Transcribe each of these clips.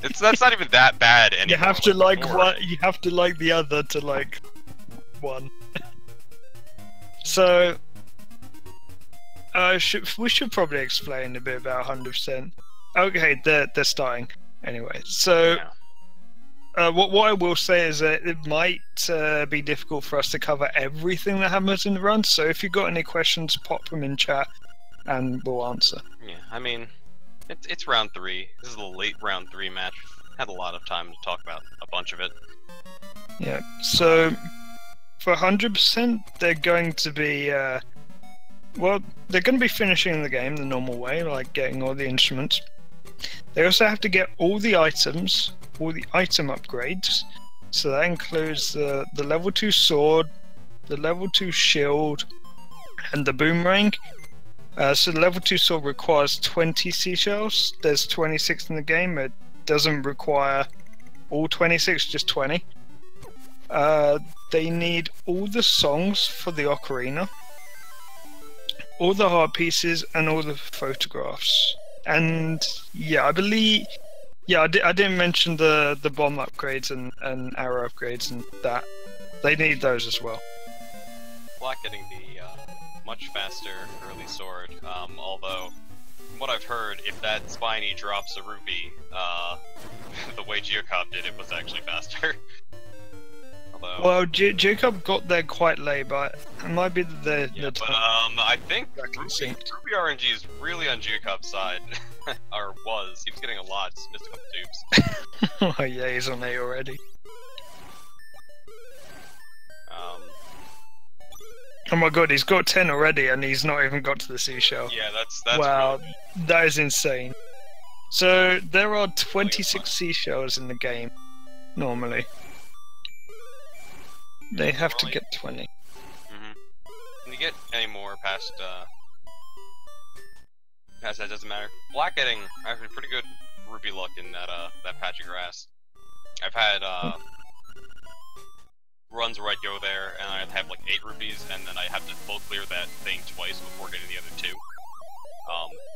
That's not even that bad anymore. You have to like before. one. You have to like the other to like one. So, we should probably explain a bit about 100%. Okay, they're starting anyway. So, what I will say is that it might be difficult for us to cover everything that happens in the run. So, if you've got any questions, pop them in chat, and we'll answer. Yeah, I mean, it's round 3. This is a late round 3 match. Had a lot of time to talk about a bunch of it. Yeah. So, for 100%, they're going to be well, they're going to be finishing the game the normal way, like getting all the instruments. They also have to get all the items, all the item upgrades. So that includes the level 2 sword, the level 2 shield, and the boomerang. So the level 2 sword requires 20 seashells. There's 26 in the game. It doesn't require all 26, just 20. They need all the songs for the ocarina, all the heart pieces, and all the photographs. And yeah, I believe, yeah, I didn't mention the bomb upgrades and arrow upgrades and that. They need those as well. Black getting the much faster early sword, although from what I've heard, if that Spiny drops a rupee, the way giuocob did it was actually faster. Well, giuocob got there quite late, but it might be the I think Ruby RNG is really on giuocob's side, or was. He was getting a lot, just missed a couple tubes. Oh yeah, he's on 8 already. Oh my god, he's got 10 already, and he's not even got to the seashell. Yeah, that's wow, really... that is insane. So there are 26 seashells in the game normally. They have to get 20. Can you get any more past that doesn't matter. Black getting actually pretty good rupee luck in that patch of grass. I've had runs where I'd go there and I'd have like 8 rupees and then I have to full clear that thing twice before getting the other 2.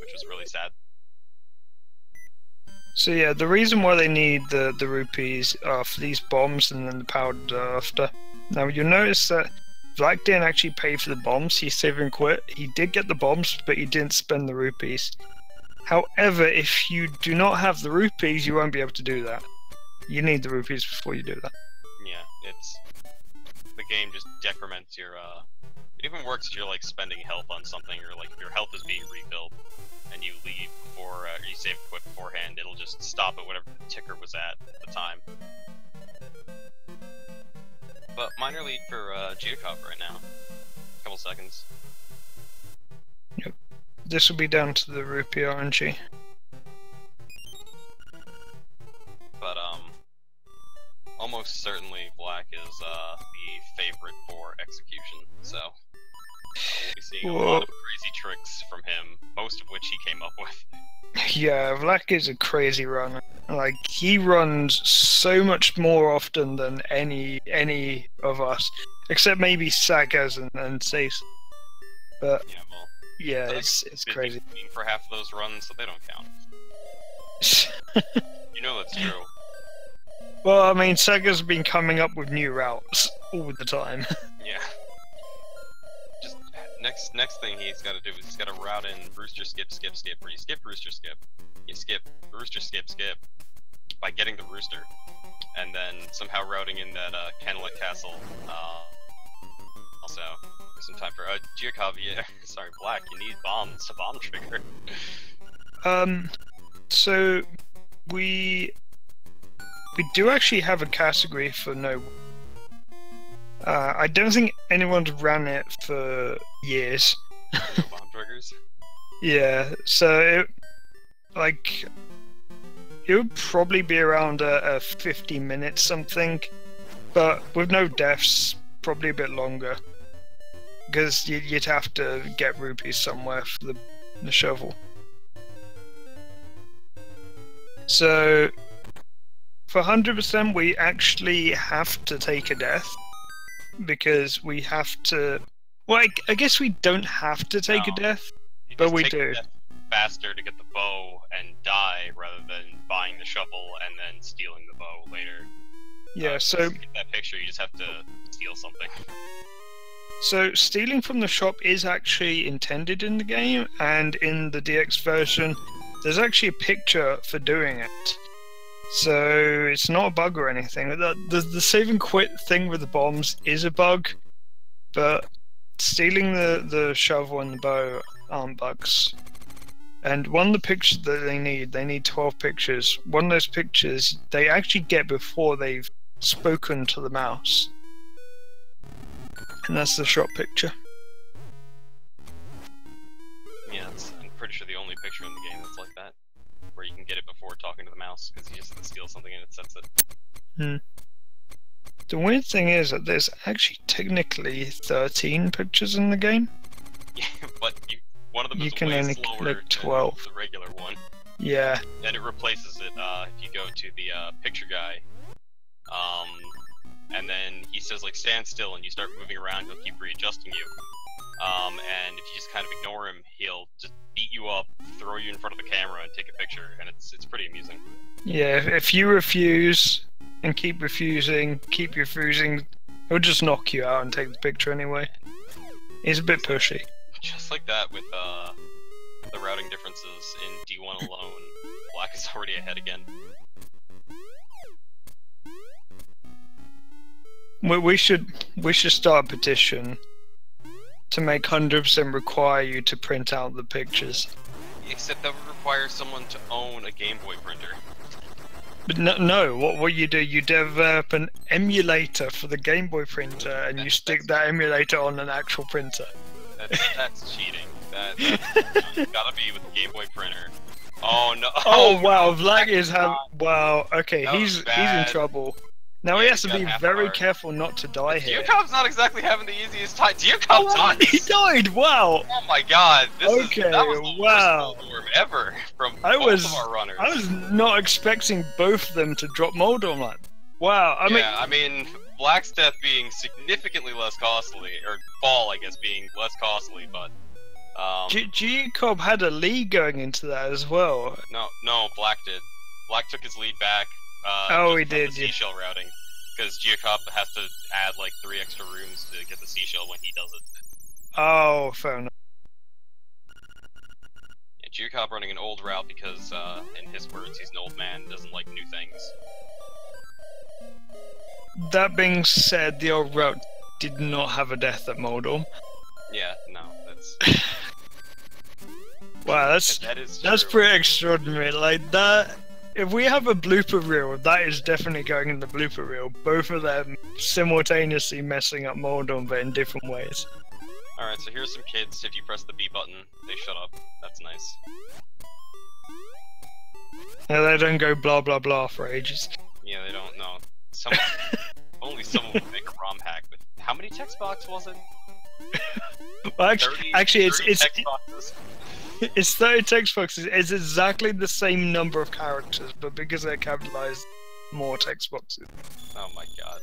Which was really sad. So yeah, the reason why they need the rupees are for these bombs and then the powdered after. Now you'll notice that Vlack didn't actually pay for the bombs, he saved and quit. He did get the bombs, but he didn't spend the rupees. However, if you do not have the rupees, you won't be able to do that. You need the rupees before you do that. Yeah, the game just decrements your it even works if you're like spending health on something or like your health is being refilled and you leave before or you save quit beforehand, it'll just stop at whatever the ticker was at the time. But minor lead for giuocob right now. Couple seconds. Yep. This will be down to the rupee RNG. But almost certainly Black is the favorite for execution, so we'll be seeing a lot of crazy tricks from him, most of which he came up with. Yeah, Vlack is a crazy runner. Like, he runs so much more often than any of us, except maybe Sagas and Sace. But yeah, well, yeah, it's crazy. For half of those runs, so they don't count. You know that's true. Well, I mean, Saga's been coming up with new routes all the time. Yeah. Just next thing he's got to do is he's got to route in Rooster Skip Skip Skip, where you skip Rooster Skip, you skip Rooster Skip Skip by getting the Rooster, and then somehow routing in that Kenlet Castle. Also, some time for giuocob. Yeah, sorry, Black. You need bombs to bomb trigger. So we do actually have a category for no. I don't think anyone's ran it for years. Bomb triggers? Yeah, so it would probably be around a 50 minutes something, but with no deaths, probably a bit longer. Because you'd have to get rupees somewhere for the shovel. So, for 100%, we actually have to take a death. Because we have to... Well, I guess we don't have to take a death, but we do. faster to get the bow and die rather than buying the shovel and then stealing the bow later. Yeah, so to get that picture, you just have to steal something. So stealing from the shop is actually intended in the game, and in the DX version, there's actually a picture for doing it. So it's not a bug or anything. The save and quit thing with the bombs is a bug, but stealing the shovel and the bow aren't bugs. And one of the pictures that they need 12 pictures. One of those pictures they actually get before they've spoken to the mouse. And that's the shop picture. Yeah, I'm pretty sure the only picture in the game that's like that. Where you can get it before talking to the mouse, because you just have to steal something and it sets it. Hmm. The weird thing is that there's actually technically 13 pictures in the game. Yeah, but one of them you is can way only slower click 12. than the regular one. Yeah. Then it replaces it if you go to the picture guy. And then he says like stand still and you start moving around, he'll keep readjusting you. And if you just kind of ignore him, he'll just beat you up, throw you in front of the camera and take a picture, and it's pretty amusing. Yeah, if you refuse and keep refusing, he'll just knock you out and take the picture anyway. He's a bit pushy. Just like that with the routing differences in D1 alone, Black is already ahead again. We should start a petition to make 100% require you to print out the pictures. Except that would require someone to own a Game Boy printer. But no, what you do, you develop an emulator for the Game Boy printer, and you stick that emulator on an actual printer. That's cheating. You gotta be with the Game Boy printer. Oh no! Oh wow, Vlack is wow. Okay, he's in trouble. Now he has to be very careful not to die here. Giuocob's not exactly having the easiest time. Giuocob died! He died! Wow! Oh my god, that was the wow. worst Moldorm ever from both of our runners. I was not expecting both of them to drop Moldorm like. Wow, I mean, Black's death being significantly less costly, or Fall, I guess, being less costly, but... Giuocob had a lead going into that as well. No, Black did. Black took his lead back. He did. The seashell routing, because Giuocob has to add like 3 extra rooms to get the seashell when he does it. Oh, fair enough. Yeah, Giuocob running an old route because, in his words, he's an old man and doesn't like new things. That being said, the old route did not have a death at Moldorm. Yeah, no, that's... Wow, that's pretty extraordinary. Like that. If we have a blooper reel, that is definitely going in the blooper reel. Both of them simultaneously messing up Moldorm, but in different ways. Alright, so here's some kids. If you press the B button, they shut up. That's nice. Yeah, they don't go blah blah blah for ages. Yeah, they don't know. Only someone would make a ROM hack with... How many text boxes was it? Well, actually, it's text boxes. It's 30 text boxes. It's exactly the same number of characters, but because they're capitalized, more text boxes. Oh my god.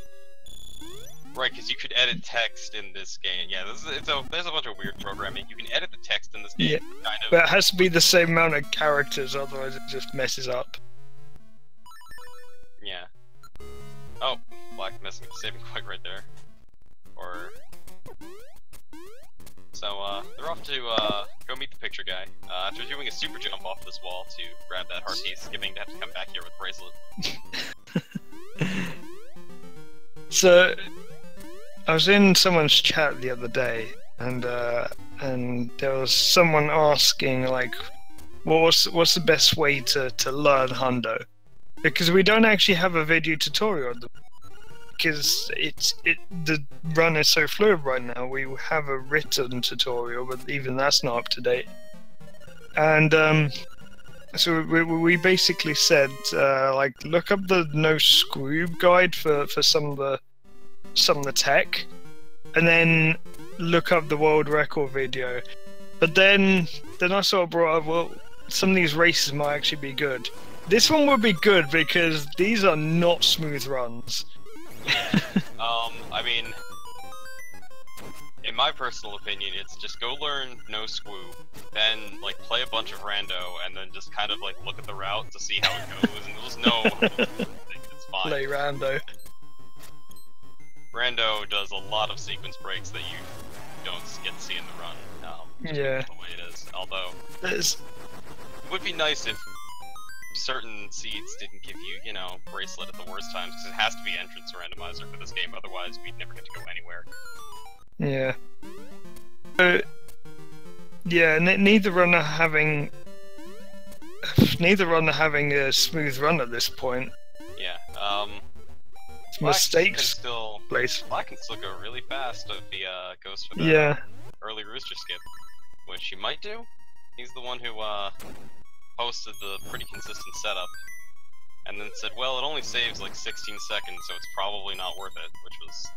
Right, because you could edit text in this game. Yeah, there's a bunch of weird programming. You can edit the text in this game. Yeah, kind of. but it has to be the same amount of characters, otherwise it just messes up. Yeah. Oh, Black messing up saving quite right there. Or... So, they're off to, go meet the picture guy. After doing a super jump off this wall to grab that heart piece, skipping to have to come back here with bracelet. So, I was in someone's chat the other day, and there was someone asking, like, what's the best way to learn Hundo? Because we don't actually have a video tutorial of them. Because the run is so fluid right now, we have a written tutorial, but even that's not up to date. And so we basically said, like, look up the no scroob guide for some of the tech, and then look up the world record video. But then I sort of brought up, well, some of these races might actually be good. This one would be good because these are not smooth runs. I mean, in my personal opinion, it's just go learn no squoo, then like play a bunch of rando, and then just kind of like look at the route to see how it goes, and there's no, it's fine. Play rando. Rando does a lot of sequence breaks that you don't get to see in the run. Yeah. The way it is. Although, There's... it would be nice if certain seeds didn't give you, you know, bracelet at the worst times, because it has to be entrance randomizer for this game, otherwise we'd never get to go anywhere. Yeah. Yeah, neither runner having a smooth run at this point. Yeah, Mistakes. Black can still go really fast if he goes for the early rooster skip, which he might do. He's the one who posted the pretty consistent setup, and then said, well, it only saves like 16 seconds, so it's probably not worth it, which was...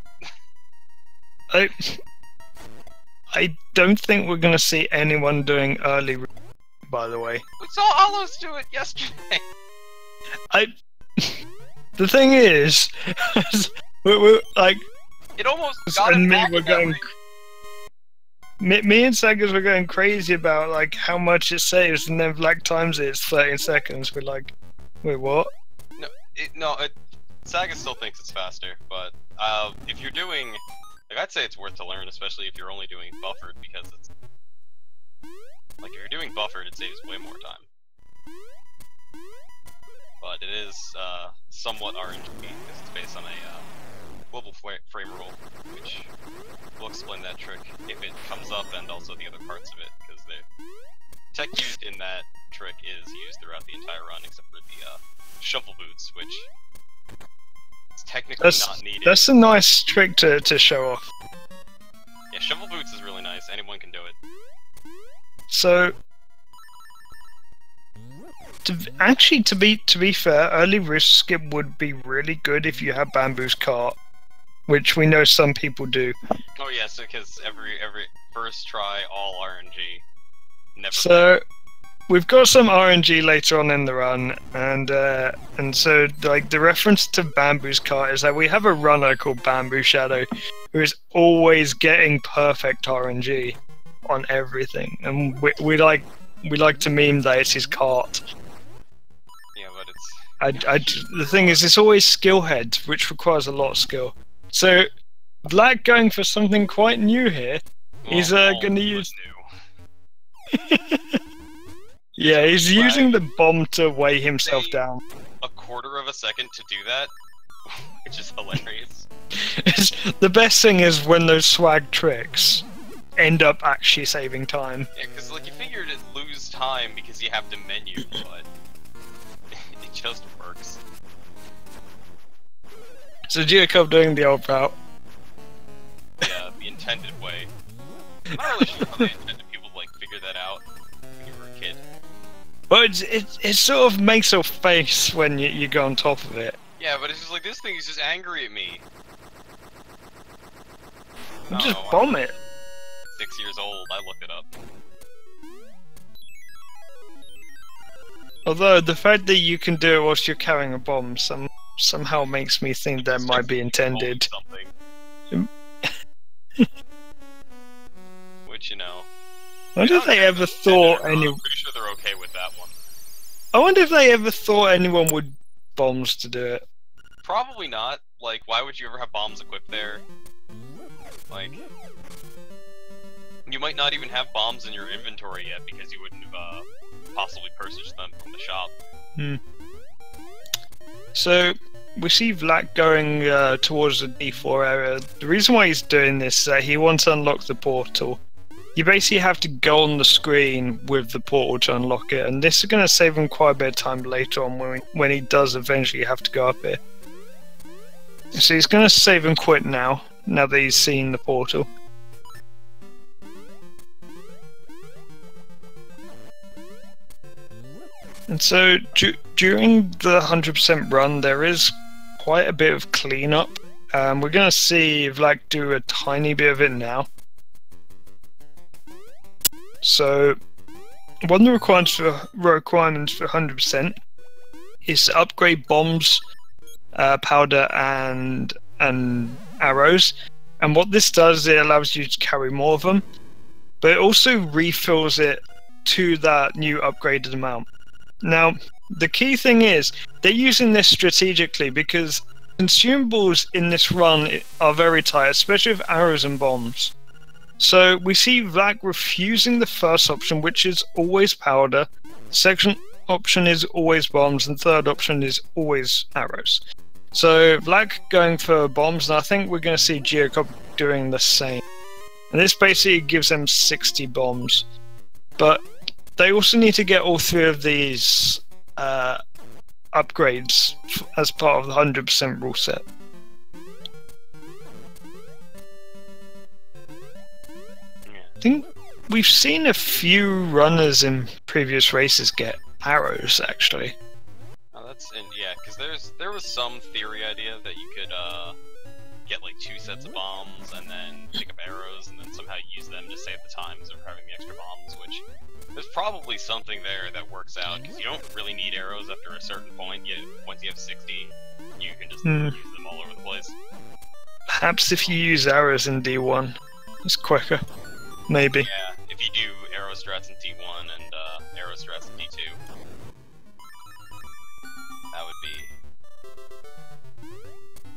I don't think we're gonna see anyone doing early, by the way. We saw Alos do it yesterday! The thing is, we're like... It almost got and him me back were in that going... ring. Me and Sagas were going crazy about like how much it saves, and then Black times it's 13 seconds. We're like, wait, what? Saga still thinks it's faster, but if you're doing, like, I'd say it's worth to learn, especially if you're only doing buffered, because it's like if you're doing buffered, it saves way more time. But it is somewhat RNG because it's based on a global frame rule, which we'll explain that trick if it comes up, and also the other parts of it, because the tech used in that trick is used throughout the entire run, except for the shuffle boots, which is technically not needed. That's a nice trick to show off. Yeah, shuffle boots is really nice. Anyone can do it. So, to be fair, early rooster skip would be really good if you have Bamboo's cart, which we know some people do. Oh yeah, so because every first try, all RNG. Never. So we've got some RNG later on in the run, and so like the reference to Bamboo's cart is that we have a runner called Bamboo Shadow, who is always getting perfect RNG on everything, and we like to meme that it's his cart. Yeah, but it's... the thing is, it's always skill head, which requires a lot of skill. So, Black going for something quite new here. He's going to use... Yeah, he's using the bomb to weigh himself down. A quarter of a second to do that, which is hilarious. The best thing is when those swag tricks end up actually saving time. Yeah, because like you figured it'd lose time because you have to menu, but it just works. So giuocob doing the old route. Yeah, the intended way. I'm not really sure how they intended people to like figure that out when you were a kid. But it sort of makes your face when you go on top of it. Yeah, but it's just like, this thing is just angry at me. Just bomb it. 6 years old, I looked it up. Although the fact that you can do it whilst you're carrying a bomb somehow makes me think that might be intended. Which, you know... I wonder if they ever thought I'm pretty sure they're okay with that one. I wonder if they ever thought anyone would bombs to do it. Probably not. Like, why would you ever have bombs equipped there? Like... You might not even have bombs in your inventory yet because you wouldn't have possibly purchased them from the shop. So, we see Vlack going towards the D4 area. The reason why he's doing this is that he wants to unlock the portal. You basically have to go on the screen with the portal to unlock it, and this is going to save him quite a bit of time later on when he does eventually have to go up here. So he's going to save and quit now that he's seen the portal. And so during the 100% run, there is quite a bit of cleanup. We're going to see Vlack do a tiny bit of it now. So, one of the requirements for 100% is to upgrade bombs, powder, and arrows. And what this does, it allows you to carry more of them, but it also refills it to that new upgraded amount. Now, the key thing is, they're using this strategically because consumables in this run are very tight, especially with arrows and bombs. So we see Vlack refusing the first option, which is always powder. Second option is always bombs, and third option is always arrows. So Vlack going for bombs, and I think we're going to see giuocob doing the same. And this basically gives them 60 bombs. But they also need to get all 3 of these upgrades as part of the 100% rule set. I think we've seen a few runners in previous races get arrows, actually. Oh, yeah, because there was some theory idea that you could get like 2 sets of bombs and then pick up arrows and then somehow use them to save the times of having the extra bombs, which there's probably something there that works out, because you don't really need arrows after a certain point. Once you have 60, you can just use them all over the place. Perhaps if you use arrows in D1, it's quicker. Maybe. Yeah, if you do arrow strats in D1 and arrow strats in D2, that would be.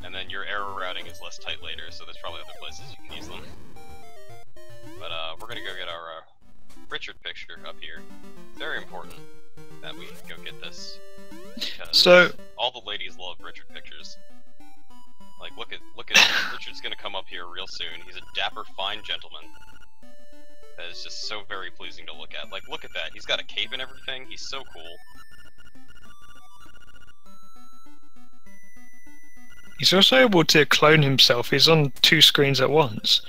And then your arrow routing is less tight later, so there's probably other places you can use them. But we're gonna go get our Richard picture up here. Very important that we go get this, because so all the ladies love Richard pictures. Like, look at Richard's gonna come up here real soon. He's a dapper, fine gentleman. That is just so very pleasing to look at. Like, look at that. He's got a cape and everything. He's so cool. He's also able to clone himself. He's on 2 screens at once.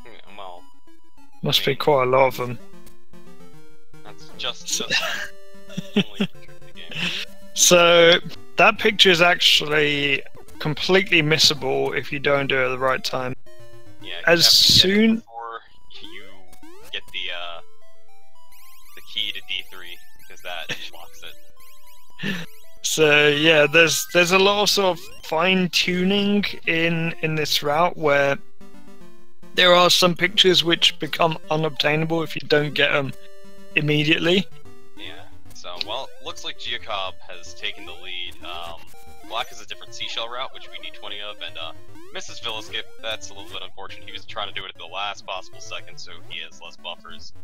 Yeah, well, must be quite a lot of them. That's just only the game. So that picture is actually completely missable if you don't do it at the right time. Yeah, as soon before you get the key to D3, because that locks it. So yeah, there's a lot of sort of fine tuning in this route where there are some pictures which become unobtainable if you don't get them immediately. Yeah. So well, looks like giuocob has taken the lead. Black is a different seashell route, which we need 20 of, and Mrs. Villaskip, that's a little bit unfortunate. He was trying to do it at the last possible second, so he has less buffers.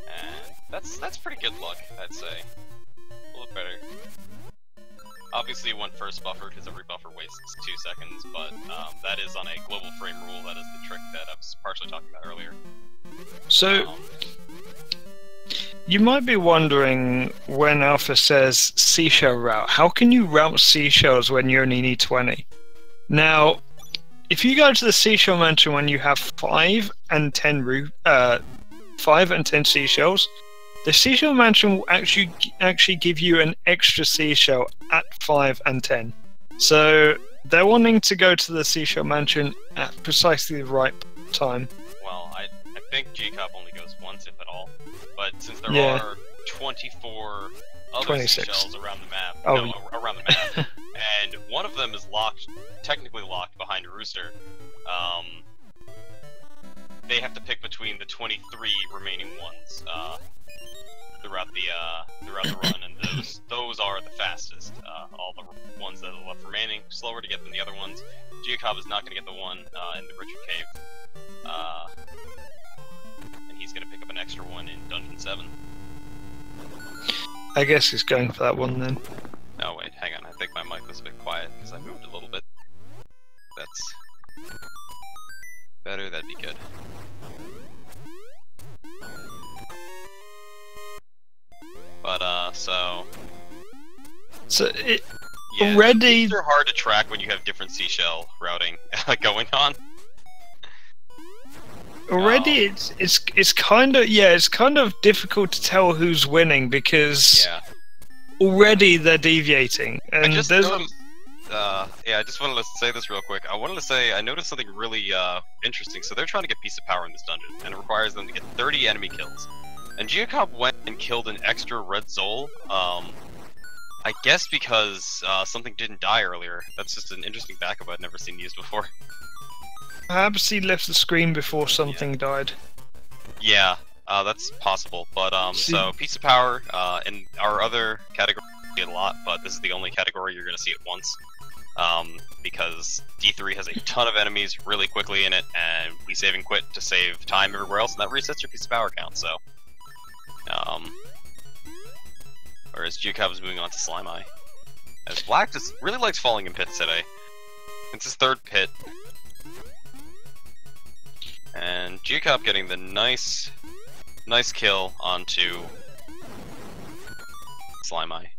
And that's pretty good luck, I'd say. A little better. Obviously, you want first buffer because every buffer wastes 2 seconds, but that is on a global frame rule. That is the trick that I was partially talking about earlier. So you might be wondering when Alpha says seashell route, how can you route seashells when you only need 20? Now, if you go to the seashell mansion when you have 5 and 10 seashells, the seashell mansion will actually give you an extra seashell at 5 and 10. So they're wanting to go to the seashell mansion at precisely the right time. Well, I think giuocob only goes once, if at all. But since there are 24 other 26 seashells around the map, around the map, and one of them is technically locked behind a rooster, they have to pick between the 23 remaining ones throughout the run, and those are the fastest. All the ones that are left remaining, slower to get than the other ones. giuocob is not going to get the one in the Richard Cave, and he's going to pick up an extra one in Dungeon 7. I guess he's going for that one then. Oh wait, hang on. I think my mic was a bit quiet because I moved a little bit. That's better. That'd be good. But so it yeah, already they're hard to track when you have different seashell routing going on. Already, it's kind of difficult to tell who's winning because already they're deviating. And I just noticed, I just wanted to say this real quick. I noticed something really interesting. So they're trying to get Piece of Power in this dungeon, and it requires them to get 30 enemy kills. And giuocob went and killed an extra red Zol. I I guess because something didn't die earlier. That's just an interesting backup I'd never seen used before. Perhaps he left the screen before something died. Yeah, that's possible. But See- so piece of power in our other category we see it a lot, but this is the only category you're gonna see it once. Because D3 has a ton of enemies really quickly in it, and we save and quit to save time everywhere else, and that resets your piece of power count. So, whereas giuocob is moving on to Slime Eye, as Black just really likes falling in pits today. It's his third pit. And giuocob getting the nice kill onto Slime Eye,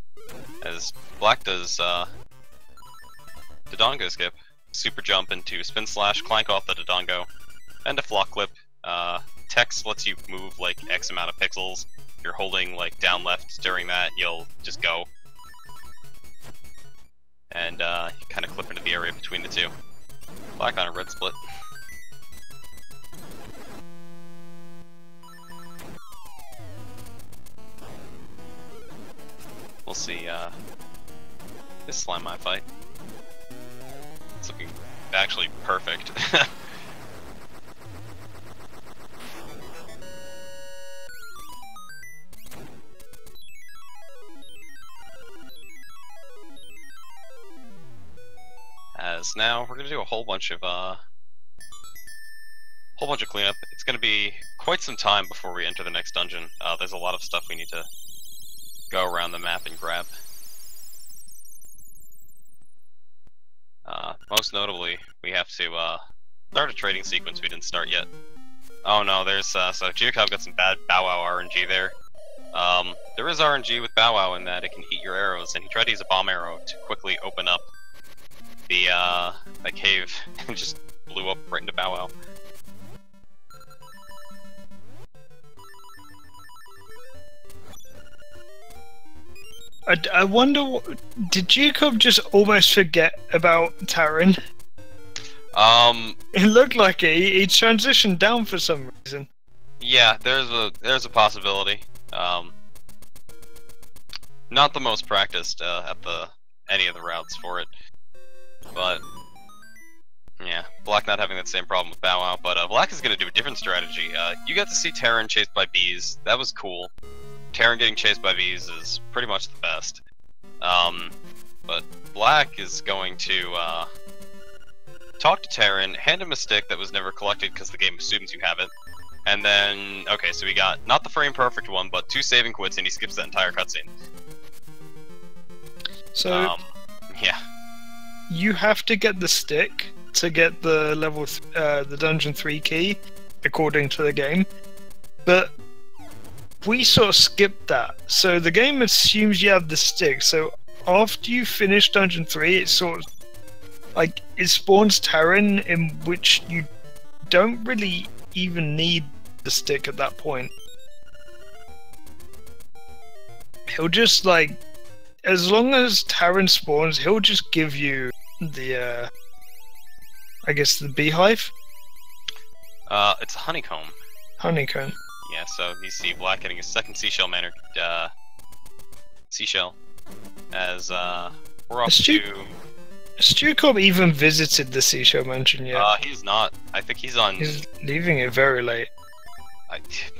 as Black does Dodongo skip, super jump into spin slash, clank off the Dodongo, and a flock clip. Text lets you move like X amount of pixels. If you're holding like down left during that, you'll just go. And you kind of clip into the area between the two. Black on a red split. We'll see this Slime Eye fight. It's looking actually perfect. As now we're gonna do a whole bunch of cleanup. It's gonna be quite some time before we enter the next dungeon. There's a lot of stuff we need to go around the map and grab. Most notably, we have to start a trading sequence we didn't start yet. Oh no, there's so giuocob got some bad Bow Wow RNG there. There is RNG with Bow Wow in that it can eat your arrows, and he tried to use a bomb arrow to quickly open up the cave and just blew up right into Bow Wow. I wonder, did giuocob just almost forget about Taran? It looked like it. He transitioned down for some reason. Yeah, there's a possibility. Not the most practiced at any of the routes for it, but yeah, Black not having that same problem with Bow Wow. But Black is gonna do a different strategy. You got to see Taran chased by bees. That was cool. Taran getting chased by bees is pretty much the best. But Black is going to talk to Taran, hand him a stick that was never collected because the game assumes you have it, and then, okay, so we got not the frame perfect one, but 2 save and quits, and he skips that entire cutscene. So, yeah. You have to get the stick to get the the dungeon 3 key, according to the game, but we sort of skipped that. So the game assumes you have the stick, so after you finish dungeon 3, it sort of, like, it spawns Taran, in which you don't really even need the stick at that point. He'll just, like, as long as Taran spawns, he'll just give you the, I guess the beehive? It's a honeycomb. Honeycomb. Yeah, so you see Black getting a second seashell mannered seashell, as we're off to... Has giuocob even visited the seashell mansion yet? He's not. I think he's on... He's leaving it very late.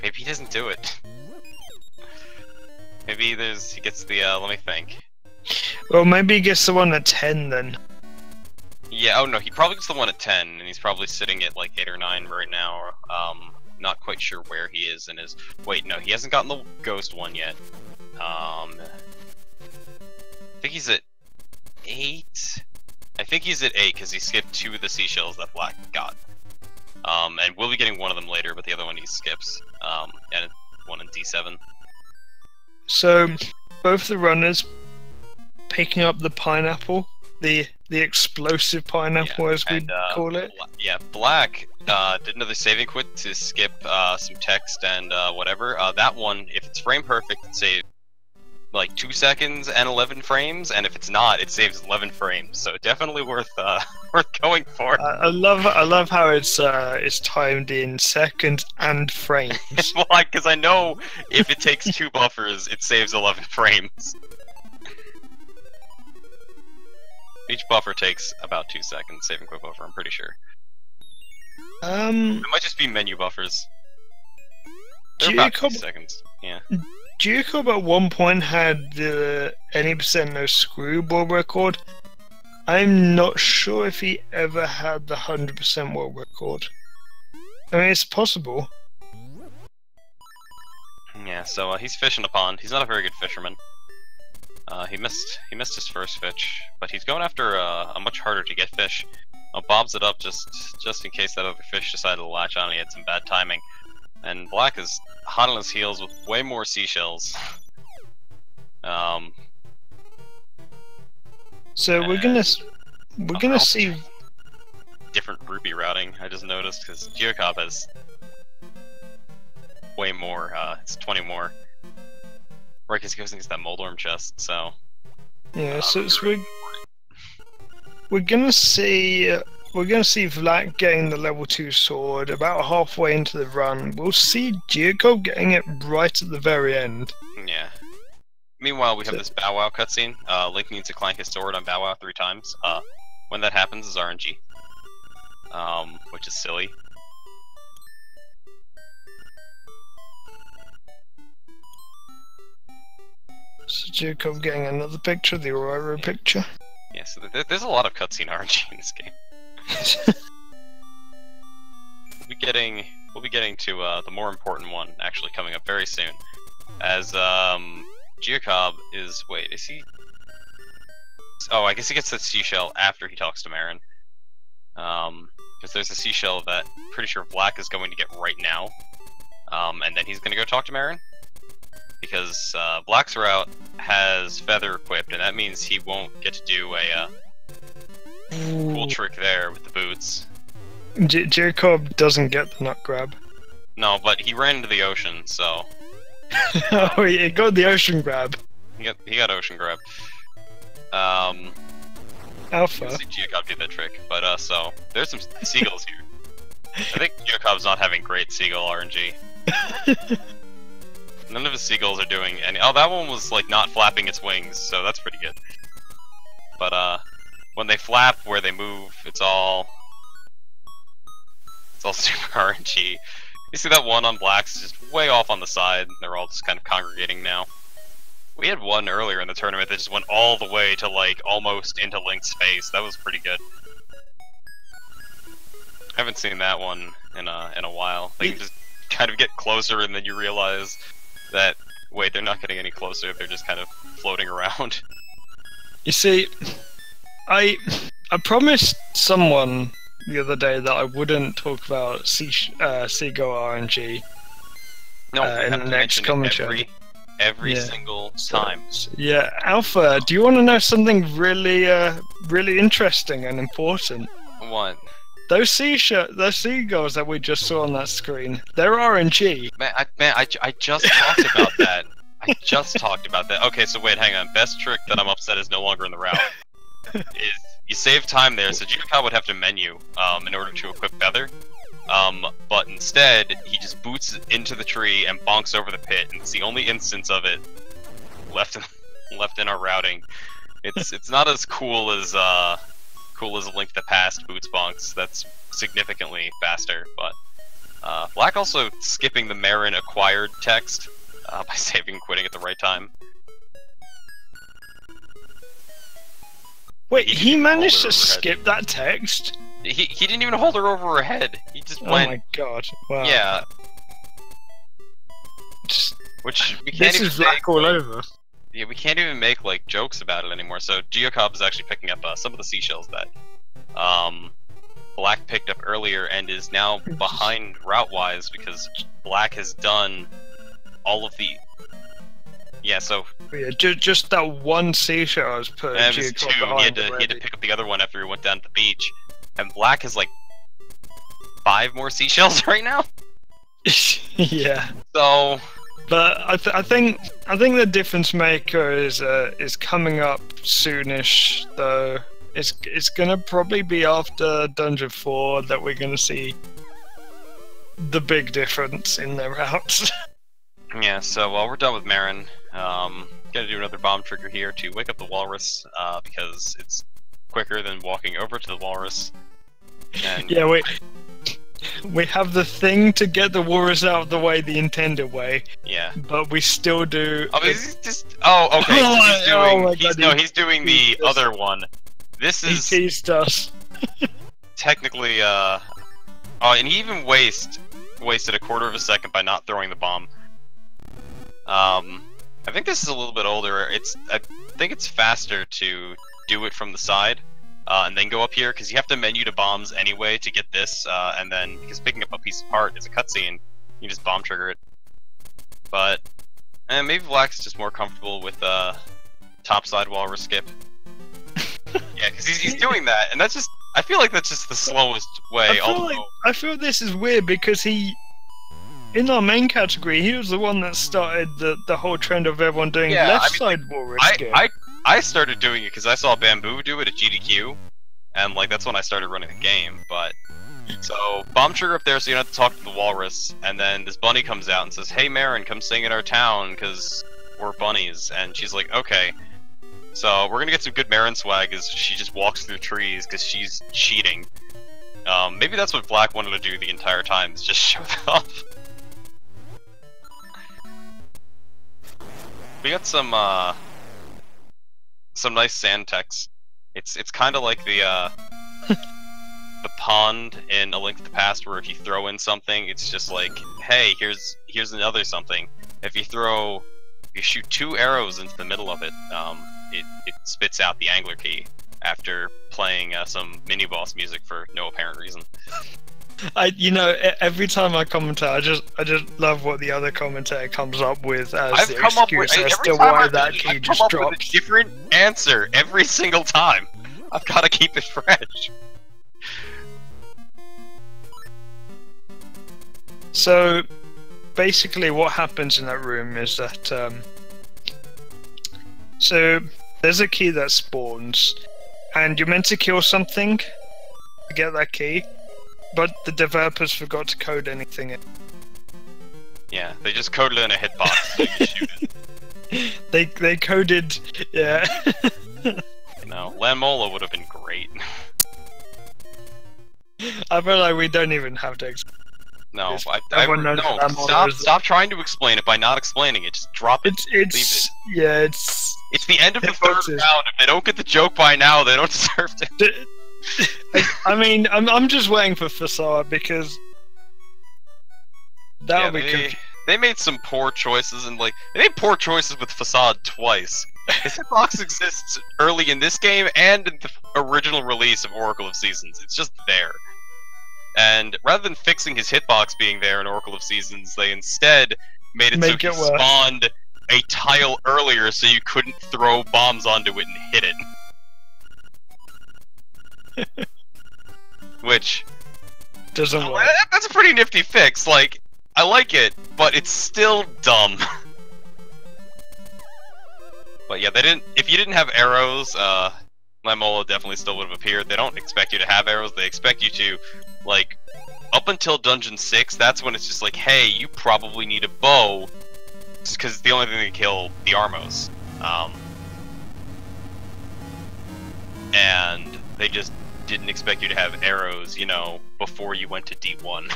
Maybe he doesn't do it. Maybe he gets the, let me think. Well, maybe he gets the one at 10 then. Yeah, oh no, he probably gets the one at 10, and he's probably sitting at like 8 or 9 right now. Not quite sure where he is in his... Wait, no, he hasn't gotten the ghost one yet. I think he's at 8? I think he's at 8 because he skipped 2 of the seashells that Black got. And we'll be getting one of them later, but the other one he skips. And one in D7. So, both the runners picking up the pineapple, the explosive pineapple, as we call it. Yeah, Black did another saving quit to skip some text and whatever. That one, if it's frame perfect, it saves like 2 seconds and 11 frames, and if it's not, it saves 11 frames. So definitely worth going for. I love how it's timed in seconds and frames. Well, because I know if it takes 2 buffers, it saves 11 frames. Each buffer takes about 2 seconds, saving quick buffer, I'm pretty sure. Um, It might just be menu buffers. They're about 2 seconds, yeah. giuocob at one point had the any percent no screw world record. I'm not sure if he ever had the 100% world record. I mean, it's possible. Yeah, so he's fishing a pond. He's not a very good fisherman. He missed his first fish, but he's going after a much harder to get fish. Bobs it up just in case that other fish decided to latch on. He had some bad timing, and Black is hot on his heels with way more seashells. So we're gonna see different rupee routing. I just noticed because giuocob has way more. It's 20 more. Right, because he goes against that Moldorm chest. So yeah, so we're gonna see Vlack getting the level 2 sword about halfway into the run. We'll see giuocob getting it right at the very end. Yeah. Meanwhile, we have this Bow Wow cutscene. Link needs to clank his sword on Bow Wow 3 times. When that happens is RNG. Which is silly. So giuocob getting another picture, the Aurora picture. Yeah, so there's a lot of cutscene RNG in this game. We'll be getting to the more important one actually coming up very soon. As giuocob is is he? Oh, I guess he gets that seashell after he talks to Marin. Because there's a seashell that I'm pretty sure Black is going to get right now. And then he's gonna go talk to Marin. Because Black's route has feather equipped, and that means he won't get to do a cool trick there with the boots. giuocob doesn't get the nut grab. No, but he ran into the ocean, so. Oh, he got the ocean grab. He got ocean grab. Alpha. I see giuocob do that trick, but so there's some seagulls here. I think giuocob's not having great seagull RNG. None of his seagulls are doing any. Oh, that one was like not flapping its wings, so that's pretty good. But when they flap where they move, it's all super RNG. You see that one on Black's is just way off on the side. They're all just kind of congregating now. We had one earlier in the tournament that just went all the way to like almost into Link's face. That was pretty good. I haven't seen that one in a while. Like, you just kind of get closer and then you realize that, wait, they're not getting any closer, they're just kind of floating around. You see, I promised someone the other day that I wouldn't talk about seagull RNG in the next commentary. Every single time. Yeah, Alpha, do you want to know something really, really interesting and important? What? Those seagulls that we just saw on that screen, they're RNG. I just talked about that. I just talked about that. Okay, so wait, hang on. Best trick that I'm upset is no longer in the route. Is you save time there, so giuocob would have to menu in order to equip Feather. But instead, he just boots into the tree and bonks over the pit, and it's the only instance of it left in our routing. It's not as cool as a Link to the Past boots bonks. That's significantly faster, but Black also skipping the Marin acquired text by saving and quitting at the right time. Wait, he managed to skip that text? He didn't even hold her over her head. He just went. Oh my god! Wow. Yeah. Which we can't this even is Black all over. Yeah, we can't even make like jokes about it anymore. So giuocob is actually picking up some of the seashells that Black picked up earlier, and is now behind route-wise because Black has done all of the. Yeah, so. Yeah, just that one seashell was put. It was two. He had to pick up the other one after he went down to the beach, and Black has like 5 more seashells right now. Yeah. So. But I think the difference maker is coming up soonish though. It's gonna probably be after Dungeon 4 that we're gonna see the big difference in their routes. Yeah. So while we're done with Marin, gonna do another bomb trigger here to wake up the walrus because it's quicker than walking over to the walrus. And Yeah, we have the thing to get the walrus out of the way the intended way, yeah. but we still do. Oh, he's just. Oh, okay. So he's doing. my he's God, he's doing the other one. This He is teased us. technically. Oh, and he even wasted a quarter of a second by not throwing the bomb. I think this is a little bit older. I think it's faster to do it from the side, and then go up here, because you have to menu to bombs anyway to get this, and then, because picking up a piece of part is a cutscene, you just bomb trigger it. But, maybe Vlack's just more comfortable with, topside walrus skip. Yeah, because he's doing that, and that's just, I feel like that's just the slowest way. I feel this is weird because in our main category, he was the one that started the whole trend of everyone doing left side walrus skip. I started doing it because I saw Bamboo do it at GDQ, and like that's when I started running the game. But so bomb trigger up there, so you don't have to talk to the walrus, and then this bunny comes out and says, "Hey, Marin, come sing in our town because we're bunnies." And she's like, "Okay." So we're gonna get some good Marin swag as she just walks through trees because she's cheating. Maybe that's what Vlack wanted to do the entire time, is just show that off. We got some nice sand techs. It's kind of like the the pond in A Link to the Past, where if you throw in something, it's just like, hey, here's another something. If you shoot 2 arrows into the middle of it, it spits out the angler key after playing some mini boss music for no apparent reason. Every time I commentate, I just love what the other commentator comes up with as the excuse as to why that key just drops. With a different answer every single time. I've got to keep it fresh. So, basically, what happens in that room is that so there's a key that spawns, and you're meant to kill something to get that key. But the developers forgot to code anything in. Yeah, they just coded it in a hitbox so you can shoot it. They coded, yeah. No, Lanmola would have been great. I feel like we don't even have to explain. No, stop trying to explain it by not explaining it. Just drop it. Leave it. Yeah, it's the end of the third round. If they don't get the joke by now, they don't deserve it. I mean, I'm just waiting for Facade because that'll be. They made some poor choices, and like they made poor choices with Facade twice. His hitbox exists early in this game and in the original release of Oracle of Seasons. It's just there. And rather than fixing his hitbox being there in Oracle of Seasons, they instead made it so he spawned a tile earlier so you couldn't throw bombs onto it and hit it. Which doesn't work. That's a pretty nifty fix. Like, I like it, but it's still dumb. But yeah, they didn't. If you didn't have arrows, Lamola definitely still would have appeared. They don't expect you to have arrows. They expect you to, like, up until Dungeon 6. That's when it's just like, hey, you probably need a bow, because it's the only thing that can kill the Armos. And they just didn't expect you to have arrows, you know, before you went to D1.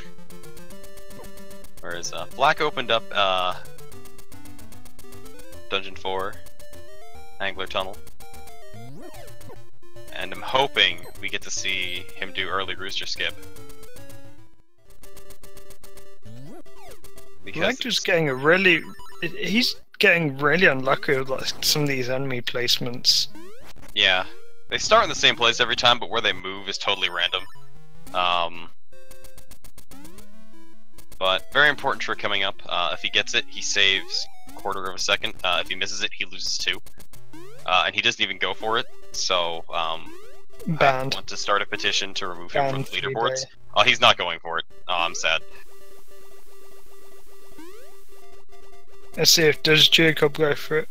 Whereas Vlack opened up Dungeon 4, Angler Tunnel, and I'm hoping we get to see him do early Rooster Skip. Vlack just getting he's getting really unlucky with like some of these enemy placements. Yeah. They start in the same place every time, but where they move is totally random. But very important trick coming up. If he gets it, he saves a quarter of a second. If he misses it, he loses 2. And he doesn't even go for it, so I want to start a petition to remove him from the leaderboards. Oh, he's not going for it. Oh, I'm sad. Let's see if does giuocob go for it.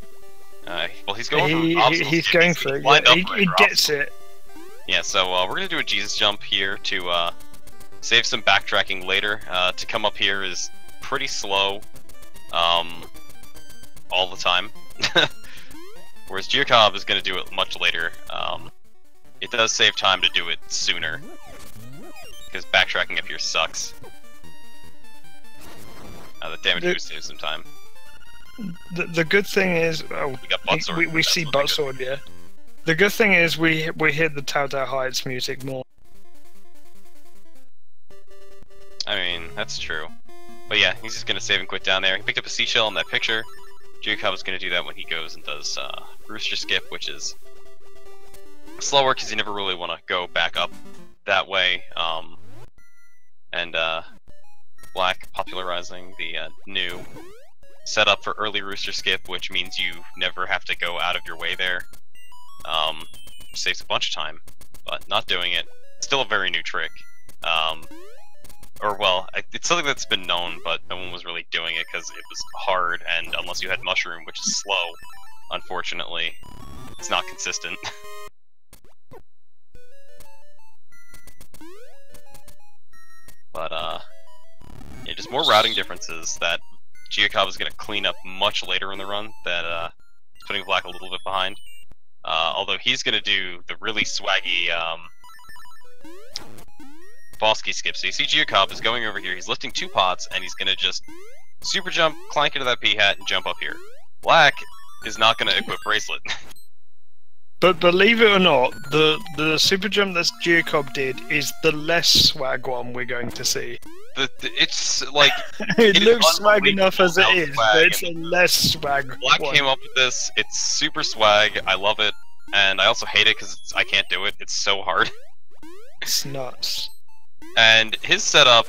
Well, he's going he's going for it. Yeah, he gets it. Yeah, so we're gonna do a Jesus jump here to save some backtracking later. To come up here is pretty slow, all the time. Whereas giuocob is gonna do it much later. it does save time to do it sooner. Because backtracking up here sucks. The damage boost saves some time. The good thing is, We got butt sword. we see butt sword, yeah. The good thing is we hear the Telltale Heights music more. I mean, that's true. But yeah, he's just gonna save and quit down there. He picked up a seashell in that picture. giuocob is gonna do that when he goes and does Rooster Skip, which is slower because you never really want to go back up that way. And Black popularizing the new setup for early Rooster Skip, which means you never have to go out of your way there. Saves a bunch of time, but not doing it. Still a very new trick. Or well, it's something that's been known, but no one was really doing it because it was hard, and unless you had Mushroom, which is slow, unfortunately, it's not consistent. But yeah, just more routing differences that giuocob is going to clean up much later in the run, that putting Black a little bit behind. Although he's going to do the really swaggy Ballski skip. So you see giuocob is going over here, he's lifting 2 pots, and he's going to just super jump, clank into that P-hat, and jump up here. Black is not going to equip Bracelet. But believe it or not, the super jump that giuocob did is the less swag one we're going to see. It's like... it looks swag enough as it is, but it's a less swag Black one. came up with this, it's super swag, I love it, and I also hate it because I can't do it, it's so hard. It's nuts. And his setup,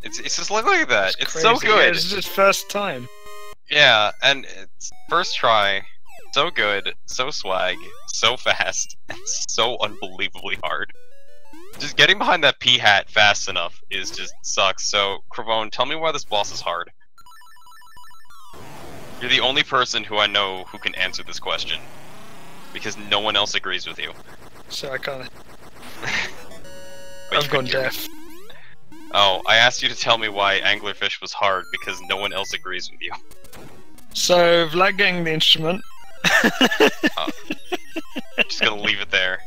it's just like that. It's crazy. so good. Yeah, it's his first time. Yeah, and it's first try, so good, so swag, so fast, and so unbelievably hard. Just getting behind that P-hat fast enough is just sucks. So, Cravone, tell me why this boss is hard. You're the only person who I know who can answer this question. Because no one else agrees with you. So I can't... I've gone deaf. Oh, I asked you to tell me why Anglerfish was hard because no one else agrees with you. So, Vlad getting the instrument. Just gonna leave it there.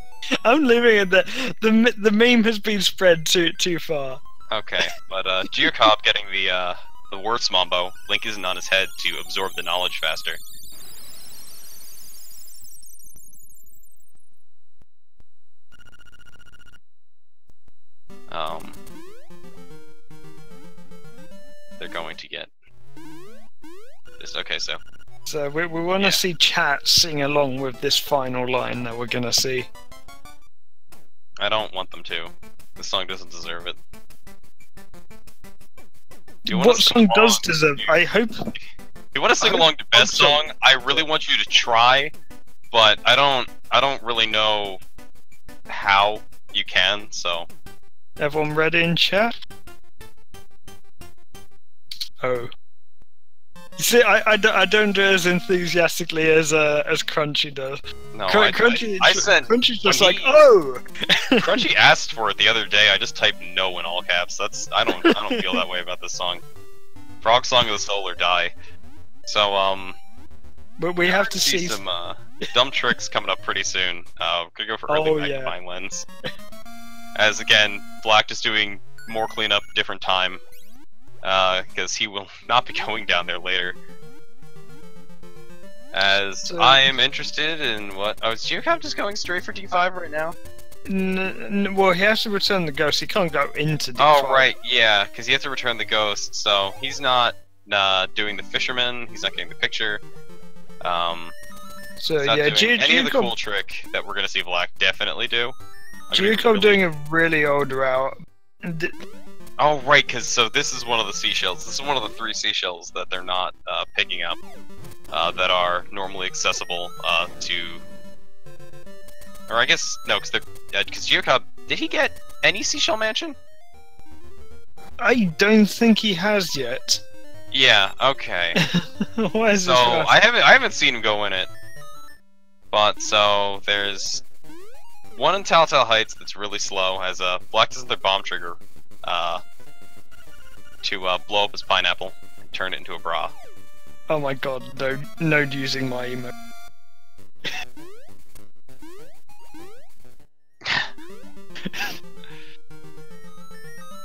I'm leaving it there. The meme has been spread too far. Okay, but giuocob getting the worst Mambo. Link isn't on his head to absorb the knowledge faster. They're going to get this. Okay, so we want to see chat sing along with this final line that we're gonna see. I don't want them to. This song doesn't deserve it. What song does deserve? I hope. If you want to sing along to Best Song, I really want you to try, but I don't really know how you can. So. Everyone ready in chat? Oh. You see, I don't do it as enthusiastically as Crunchy does. No, Crunchy's just like, oh! Crunchy asked for it the other day, I just typed no in all caps. I don't feel that way about this song. Frog Song of the Soul or Die. So, but we have to see some dumb tricks coming up pretty soon. Gonna go for early magnifying lens. As again, Black just doing more cleanup, different time. Because he will not be going down there later. As I am interested in what... Oh, is giuocob just going straight for D5 right now? Well, he has to return the ghost. He can't go into D5. Oh, right, yeah, because he has to return the ghost, so he's not doing the fisherman, he's not getting the picture. So, he's not yeah, doing any of the cool trick that we're going to see Black definitely do. giuocob doing a really old route. Oh, right, because so this is one of the seashells. This is one of the 3 seashells that they're not picking up that are normally accessible to... Or I guess, no, because giuocob, did he get any seashell mansion? I don't think he has yet. Yeah, okay. Why is this I haven't seen him go in it. But, so, there's one in Telltale Heights that's really slow, as Black doesn't their bomb trigger. To blow up his pineapple and turn it into a bra. Oh my god, Node using my emote.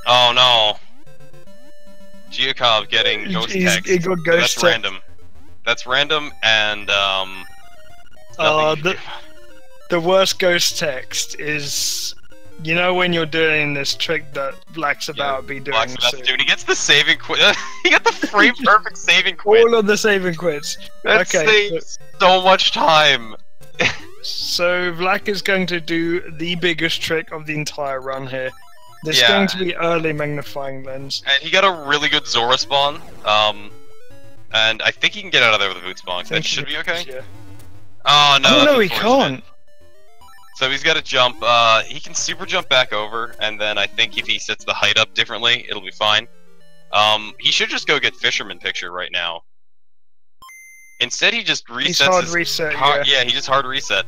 Oh no. Giuocob getting ghost text. He got ghost That's text. random. That's random, and nothing you can do. The worst ghost text is, you know, when you're doing this trick that Black's about to be doing. Black's about to do, and he gets the saving quit. He got the frame perfect saving quit. All of the saving quits. That Okay, saves so much time. so Black is going to do the biggest trick of the entire run here. There's Yeah. going to be early magnifying lens. And he got a really good Zora spawn. And I think he can get out of there with a boot spawn. That should be okay. Yeah. Oh no. Oh that's no, he unfortunate. can't. So he's got to jump. He can super jump back over, and then I think if he sets the height up differently, it'll be fine. He should just go get Fisherman Picture right now. Instead, he just resets He's hard his reset. yeah, he just hard reset.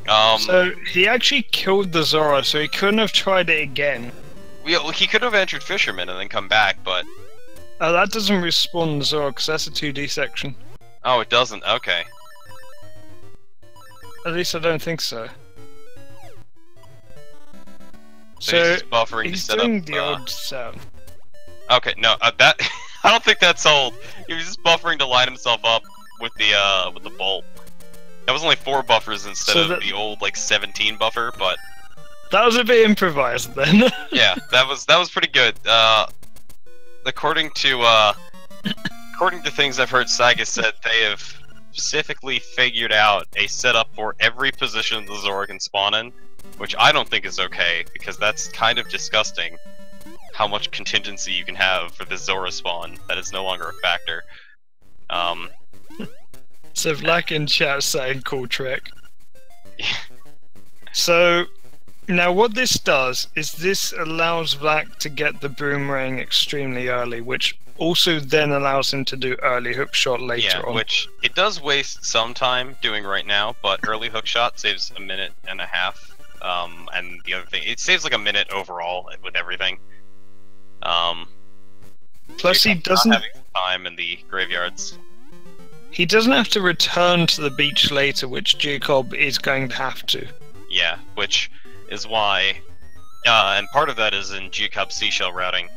So he actually killed the Zora, so he couldn't have tried it again. He could have entered Fisherman and then come back, but That doesn't respawn the Zora because that's a 2D section. oh, it doesn't. Okay. At least I don't think so. So he's just buffering he's to set doing up. the odd sound. Okay, no, that I don't think that's sold. He was just buffering to line himself up with the bolt. That was only 4 buffers instead of the old like 17 buffer, but that was a bit improvised then. yeah, that was pretty good. According to things I've heard, Saga said they have specifically figured out a setup for every position the Zora can spawn in, which I don't think is okay because that's kind of disgusting. How much contingency you can have for the Zora spawn that is no longer a factor. So Black in chat saying cool trick. So now what this does is this allows Black to get the boomerang extremely early, which also then allows him to do early hookshot later on. Which it does waste some time doing right now, but early hookshot saves a minute and a half. And the other thing, it saves like a minute overall with everything. Plus he doesn't not having time in the graveyards. He doesn't have to return to the beach later, which giuocob is going to have to. Yeah, which is why, and part of that is in giuocob seashell routing,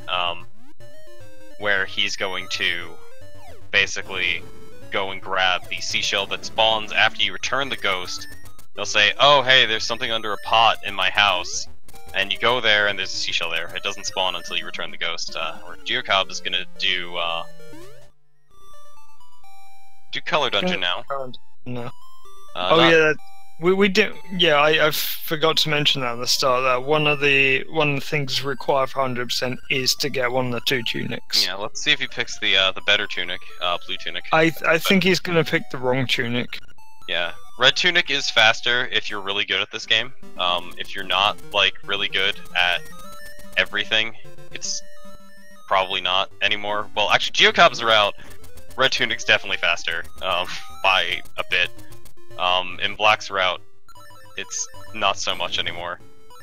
where he's going to basically go and grab the seashell that spawns after you return the ghost. They'll say, oh hey, there's something under a pot in my house, and you go there and there's a seashell there. It doesn't spawn until you return the ghost. Or giuocob is gonna do color dungeon now. No. Yeah, we did. Yeah, I forgot to mention that at the start. That one of the things required for 100% is to get one of the 2 tunics. Yeah, let's see if he picks the better tunic, blue tunic. I think he's gonna pick the wrong tunic. Yeah, red tunic is faster if you're really good at this game. If you're not like really good at everything, it's probably not anymore. Well, actually, giuocob's are out. Red tunic's definitely faster by a bit. In Black's route, it's not so much anymore.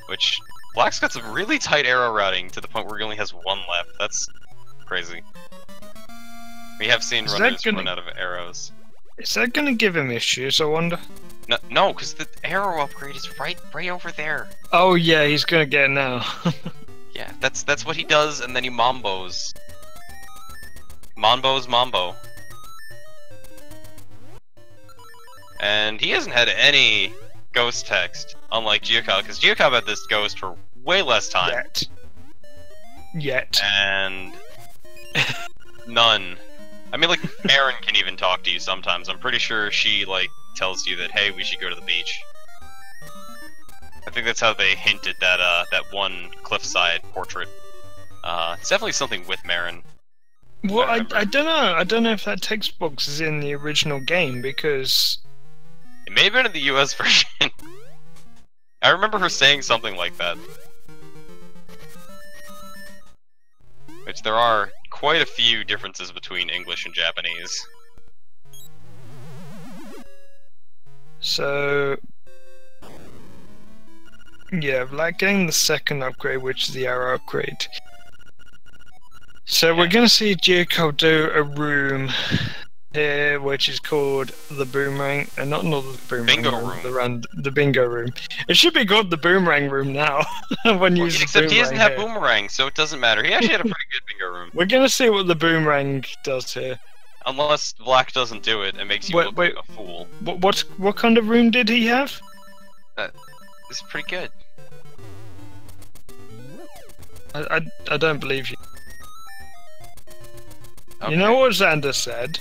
Which Black's got some really tight arrow routing to the point where he only has 1 left. That's crazy. We have seen runners run out of arrows. Is that gonna give him issues? I wonder. No, because the arrow upgrade is right over there. Oh yeah, he's gonna get it now. Yeah, that's what he does, and then he mombos. Monbo's Mombo. And he hasn't had any ghost text, unlike giuocob, because giuocob had this ghost for way less time. Yet. And none. I mean, like, Erin can even talk to you sometimes. I'm pretty sure she, like, tells you that, hey, we should go to the beach. I think that's how they hinted that, that one cliffside portrait. It's definitely something with Marin. Well, I don't know. I don't know if that text box is in the original game, because... It may have been in the US version. I remember her saying something like that. Which there are quite a few differences between English and Japanese. So... yeah, like getting the second upgrade, which is the arrow upgrade. So we're gonna see giuocob do a room here, which is called the boomerang, and not the boomerang Bingo room, the bingo room. It should be called the boomerang room now. When you use except he doesn't have here. boomerang, so it doesn't matter. He actually had a pretty good bingo room. We're gonna see what the boomerang does here. Unless Black doesn't do it and makes you look like a fool. What kind of room did he have? It's pretty good. I don't believe you. Okay. You know what Xander said?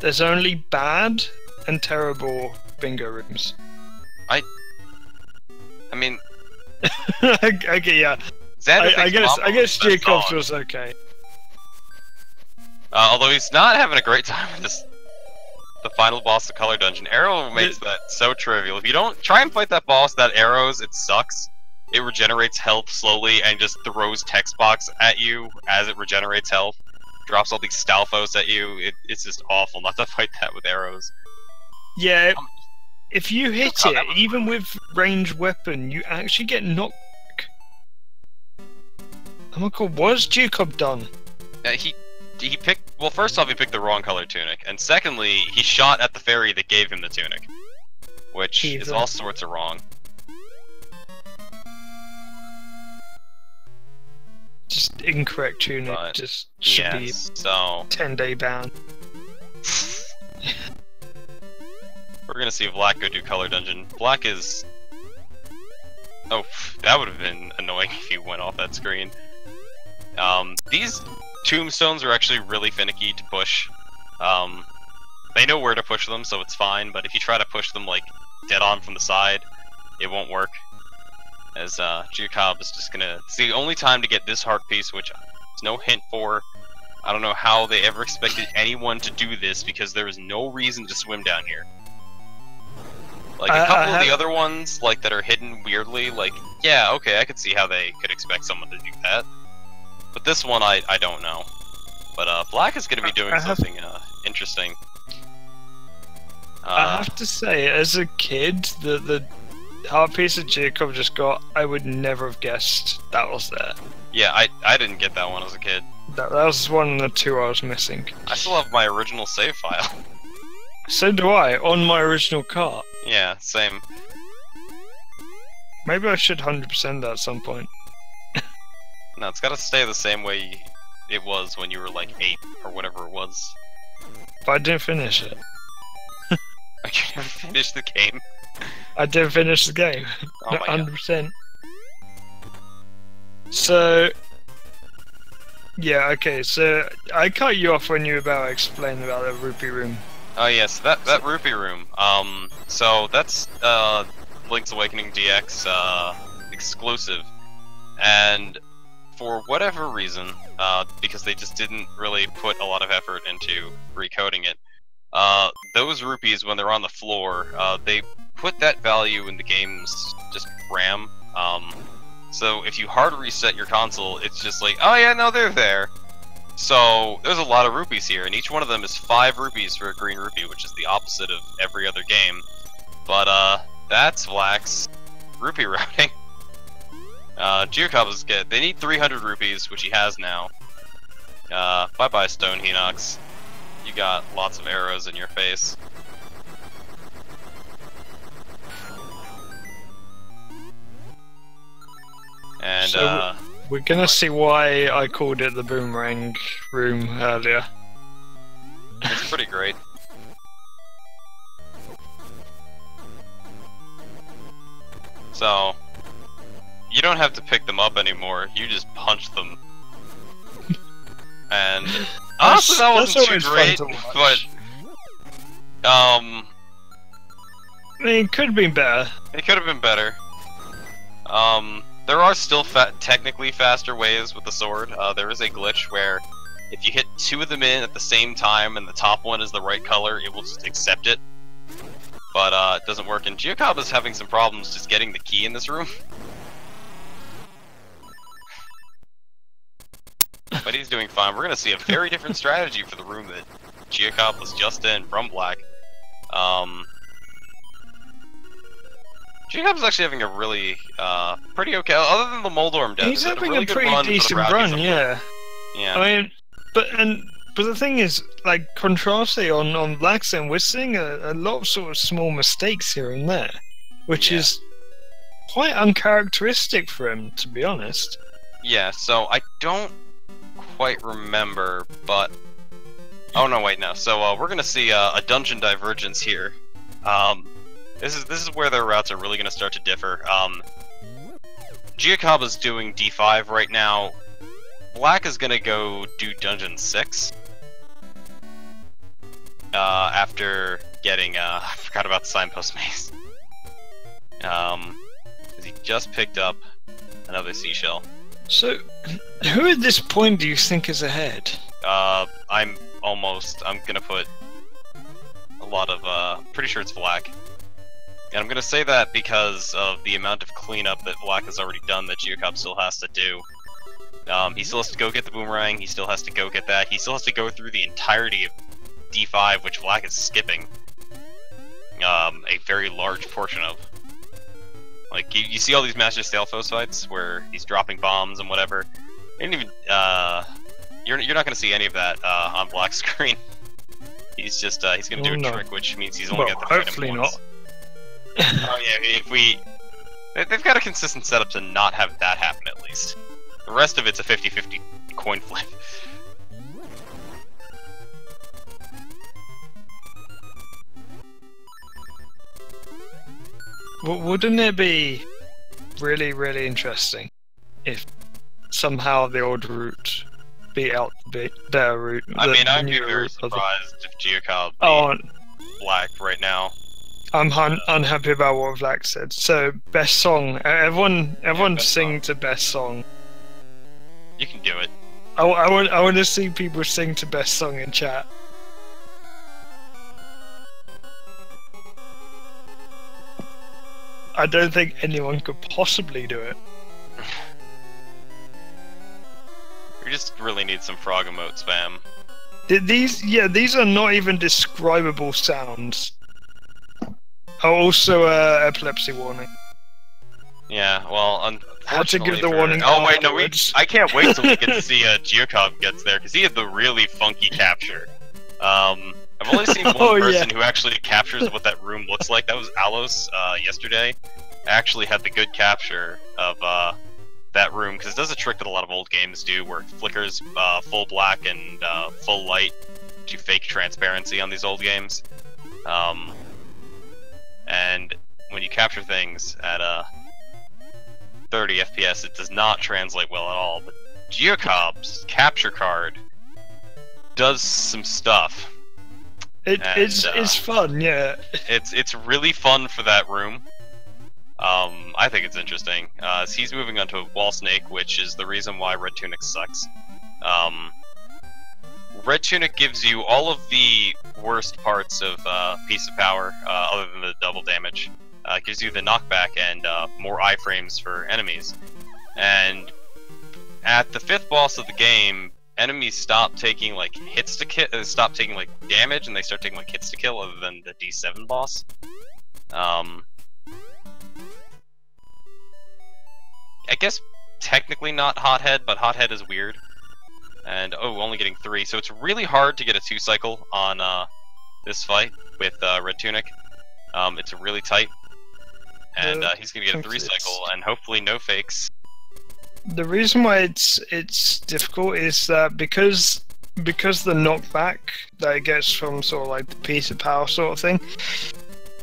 There's only bad and terrible bingo rooms. I mean, okay, yeah. Xander I guess giuocob's song. was okay. Although he's not having a great time with this. The final boss of Color Dungeon. Arrow makes that so trivial. If you don't try and fight that boss, that arrows, it sucks. It regenerates health slowly and just throws text box at you as it regenerates health. Drops all these Stalfos at you. It's just awful not to fight that with arrows. Yeah, if you hit it, even with ranged weapon, you actually get knocked back. Oh my god, what has giuocob done? He picked. Well, first off, he picked the wrong color tunic, and secondly, he shot at the fairy that gave him the tunic, which is all sorts of wrong. Just incorrect tunic. But, just should be so 10-day ban. We're gonna see Black go do Color Dungeon. Black is. Oh, that would have been annoying if he went off that screen. These tombstones are actually really finicky to push. They know where to push them, so it's fine, but if you try to push them, like, dead on from the side, it won't work. As, giuocob is just gonna... It's the only time to get this heart piece, which there's no hint for. I don't know how they ever expected anyone to do this, because there is no reason to swim down here. Like, a couple of the other ones, like, that are hidden weirdly, like, yeah, okay, I could see how they could expect someone to do that. But this one, I don't know. But, Black is gonna be doing something, interesting. I have to say, as a kid, the heart piece that giuocob just got, I would never have guessed that was there. Yeah, I didn't get that one as a kid. That was one of the two I was missing. I still have my original save file. So do I, on my original cart. Yeah, same. Maybe I should 100% that at some point. No, it's gotta stay the same way it was when you were like 8, or whatever it was. But I didn't finish it. I can't even finish the game. I didn't finish the game. Oh my 100%. So... Yeah, okay, so I cut you off when you were about to explain about the rupee room. Oh yes, that rupee room. So that's Link's Awakening DX exclusive, and for whatever reason, because they just didn't really put a lot of effort into recoding it, those rupees when they're on the floor, they put that value in the game's just RAM. So if you hard reset your console, it's just like, oh yeah, no, they're there. So there's a lot of rupees here, and each one of them is 5 rupees for a green rupee, which is the opposite of every other game. But that's Vlack's rupee routing. giuocob is good. They need 300 rupees, which he has now. Bye bye Stone Hinox. You got lots of arrows in your face. And so we're gonna see why I called it the boomerang room earlier. It's pretty great. So, you don't have to pick them up anymore, you just punch them. And, honestly that wasn't too great, but... I mean, it could have been better. It could have been better. There are still technically faster ways with the sword. There is a glitch where if you hit 2 of them in at the same time and the top one is the right color, it will just accept it. But it doesn't work, and giuocob is having some problems just getting the key in this room. But he's doing fine. We're gonna see a very different strategy for the room that giuocob was just in from Black. giuocob's actually having a really, pretty okay, other than the Moldorm death. He's having a really a pretty decent run, yeah. Yeah. I mean, but, and But the thing is, like, contrasting on vlackSR, we're seeing a lot of sort of small mistakes here and there, which is quite uncharacteristic for him, to be honest. Yeah, so I don't quite remember, but... Oh no, wait, no. So we're gonna see a dungeon divergence here. This is where their routes are really gonna start to differ. Giuocob is doing D5 right now. Black is gonna go do Dungeon 6. After getting, I forgot about the signpost maze. Because he just picked up another seashell. So, who at this point do you think is ahead? I'm gonna put a lot of, pretty sure it's Vlack. And I'm gonna say that because of the amount of cleanup that Vlack has already done that Giuocob still has to do. He still has to go get the boomerang, he still has to go get that, he still has to go through the entirety of D5, which Vlack is skipping. A very large portion of. Like, you see all these Master Stalfos fights, where he's dropping bombs and whatever. You didn't even, you're not gonna see any of that, on Black's screen. He's just, he's gonna do a trick, which means he's only got to fight him once. Oh yeah, they've got a consistent setup to not have that happen at least. The rest of it's a 50-50 coin flip. Wouldn't it be really, really interesting if somehow the old route beat out their route? I mean, I'd be very surprised if Giuocob beat Black right now. I'm unhappy about what Vlack said. So, best song. Everyone sing to best song. You can do it. I want to see people sing to best song in chat. I don't think anyone could possibly do it. We just really need some frog emote spam. These are not even describable sounds. Oh, also, epilepsy warning. Yeah, well, unfortunately had to give the warning. Oh wait, no, I can't wait till we get to see Giuocob gets there, because he had the really funky capture. I've only seen one person who actually captures what that room looks like. That was Alos yesterday. Actually had the good capture of that room, because it does a trick that a lot of old games do, where it flickers full black and full light to fake transparency on these old games. And when you capture things at 30 FPS, it does not translate well at all. But Giuocob's capture card does some stuff. It's fun, yeah. It's really fun for that room. I think it's interesting. He's moving on to Wall Snake, which is the reason why Red Tunic sucks. Red Tunic gives you all of the worst parts of Piece of Power, other than the double damage. It gives you the knockback and more iframes for enemies. And at the 5th boss of the game, enemies stop taking like hits to kill, stop taking like damage, and they start taking like hits to kill, other than the D7 boss. I guess technically not Hothead, but Hothead is weird. And only getting 3, so it's really hard to get a 2-cycle on this fight with Red Tunic. It's really tight, and he's gonna get a 3-cycle, and hopefully no fakes. The reason why it's difficult is that because the knockback that it gets from sort of like the Piece of Power sort of thing,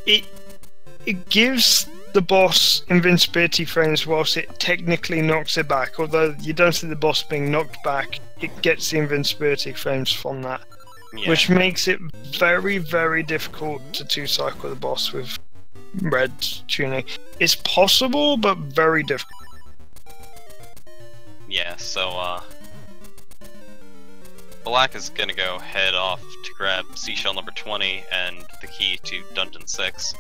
it gives the boss invincibility frames whilst it technically knocks it back. Although you don't see the boss being knocked back, it gets the invincibility frames from that, which makes it very, very difficult to 2-cycle the boss with Red Tunic. It's possible, but very difficult. Yeah, so Black is gonna go head off to grab seashell number 20 and the key to Dungeon 6.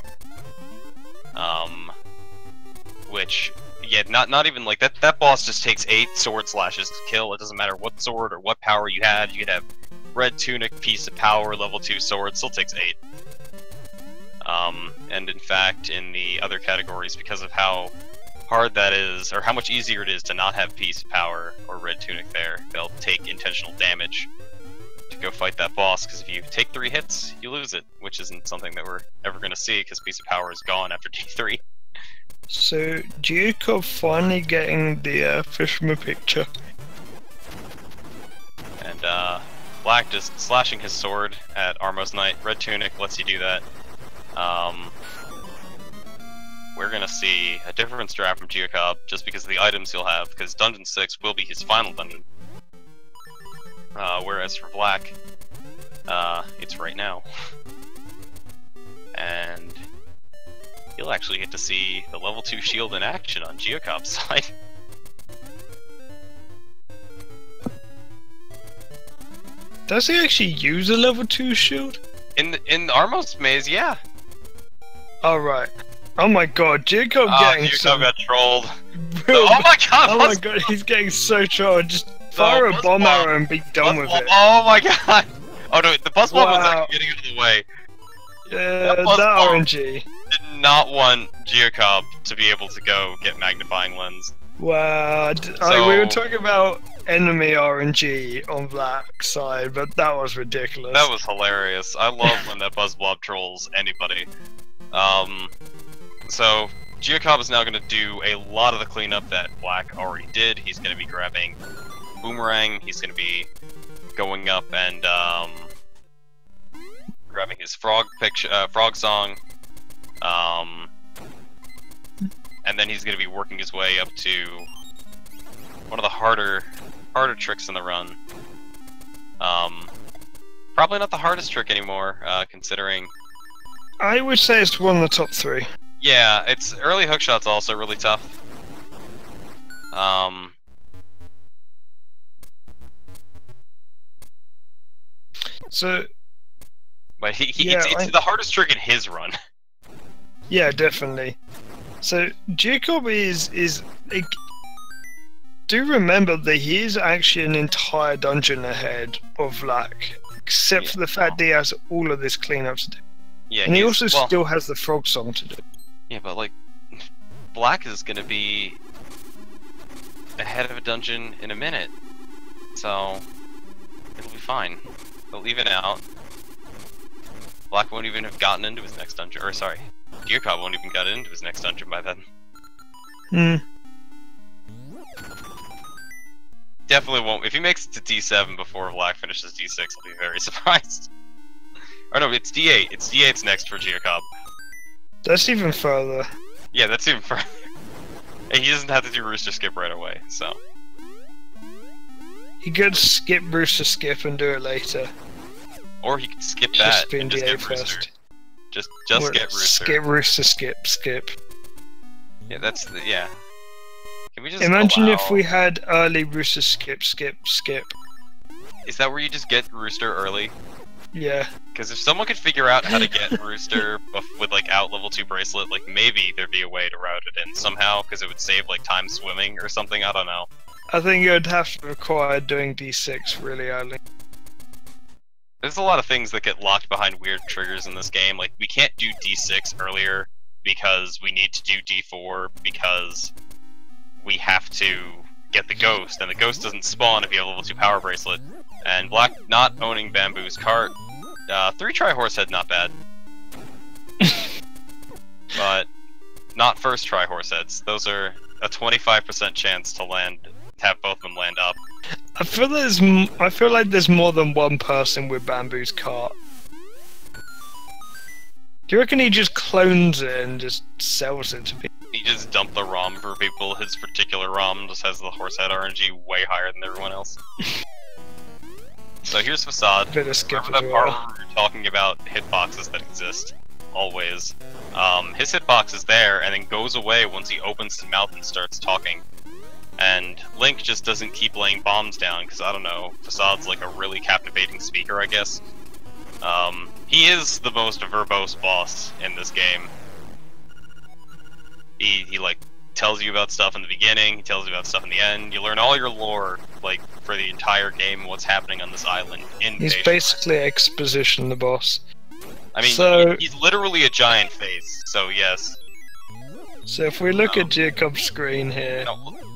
Which, yeah, not even like that boss just takes 8 sword slashes to kill. It doesn't matter what sword or what power you had. You could have Red Tunic, Piece of Power, level 2 sword, still takes 8. And in fact, in the other categories, because of how hard that is, or how much easier it is to not have Piece of Power or Red Tunic there, they'll take intentional damage to go fight that boss, because if you take 3 hits, you lose it, which isn't something that we're ever going to see, because Piece of Power is gone after D3. So, giuocob finally getting the fisherman picture. And Black just slashing his sword at Armos Knight. Red Tunic lets you do that. We're gonna see a different strat from giuocob just because of the items he'll have, because Dungeon 6 will be his final dungeon. Whereas for Black, it's right now. And you'll actually get to see the level 2 shield in action on giuocob's side. Does he actually use a level 2 shield? In Armos Maze, yeah. Alright. Oh my god, giuocob getting giuocob got trolled. real Oh my god! Oh my god, he's getting so trolled. Just fire a bomb arrow and be done with it. Oh my god! Oh no, the buzz bomb was actually getting out of the way. Yeah, that RNG. Did not want giuocob to be able to go get magnifying lens. Wow, we were talking about enemy RNG on Black side, but that was ridiculous. That was hilarious. I love when that buzz blob trolls anybody. So giuocob is now going to do a lot of the cleanup that Black already did. He's going to be grabbing Boomerang. He's going to be going up and grabbing his frog song. And then he's going to be working his way up to one of the harder tricks in the run. Probably not the hardest trick anymore, considering. I would say it's one of the top 3. Yeah, it's early hookshot's also really tough. So. But it's the hardest trick in his run. Yeah, definitely. So giuocob is like, do remember that he is actually an entire dungeon ahead of Black, except for the fact that he has all of this cleanup to do. Yeah, and he also still has the frog song to do. Yeah, but like, Black is gonna be ahead of a dungeon in a minute, so it'll be fine. They'll even out. Black won't even have gotten into his next dungeon, or sorry, giuocob won't even get into his next dungeon by then. Definitely won't. If he makes it to D7 before Black finishes D6, I'll be very surprised. Or no, it's D8. It's D8's next for giuocob. That's even further. Yeah, that's even further. And he doesn't have to do Rooster Skip right away, so. He could skip Rooster Skip and do it later. Or he could skip that and just get Rooster. First. Just get Rooster. Skip Rooster Skip. Yeah, that's the, yeah. Can we just imagine if we had early Rooster Skip. Is that where you just get Rooster early? Yeah. Because if someone could figure out how to get Rooster with like out level 2 bracelet, like maybe there'd be a way to route it in somehow, because it would save like time swimming or something, I don't know. I think it would have to require doing D6 really early. There's a lot of things that get locked behind weird triggers in this game, like we can't do D6 earlier because we need to do D4 because we have to get the ghost, and the ghost doesn't spawn if you have a level 2 power bracelet. And Black not owning Bamboo's cart, 3 try Horsehead not bad. But not first try Horseheads. Those are a 25% chance to have both of them land up. I feel like there's more than one person with Bamboo's cart. Do you reckon he just clones it and just sells it to people? He just dumped the ROM for people. His particular ROM just has the Horsehead RNG way higher than everyone else. So here's Facade. Remember that part where we were talking about hitboxes that exist? Always. His hitbox is there and then goes away once he opens his mouth and starts talking. And Link just doesn't keep laying bombs down, because I don't know, Facade's like a really captivating speaker, I guess. He is the most verbose boss in this game. He like tells you about stuff in the beginning, he tells you about stuff in the end. You learn all your lore, like, for the entire game, what's happening on this island. He's basically exposition, the boss. I mean, he's literally a giant face, so yes. So if we look at giuocob's screen here...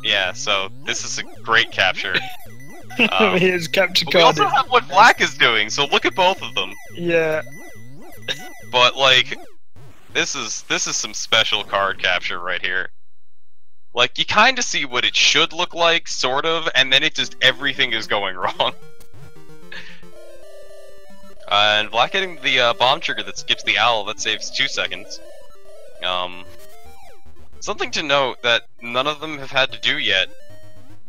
Yeah, so this is a great capture. He is captured But we also carded. have what Black is doing, so look at both of them. Yeah. But like, this is some special card capture right here. Like, you kind of see what it should look like, sort of, and then it just everything is going wrong. And Black hitting the bomb trigger that skips the owl, that saves 2 seconds. Something to note that none of them have had to do yet.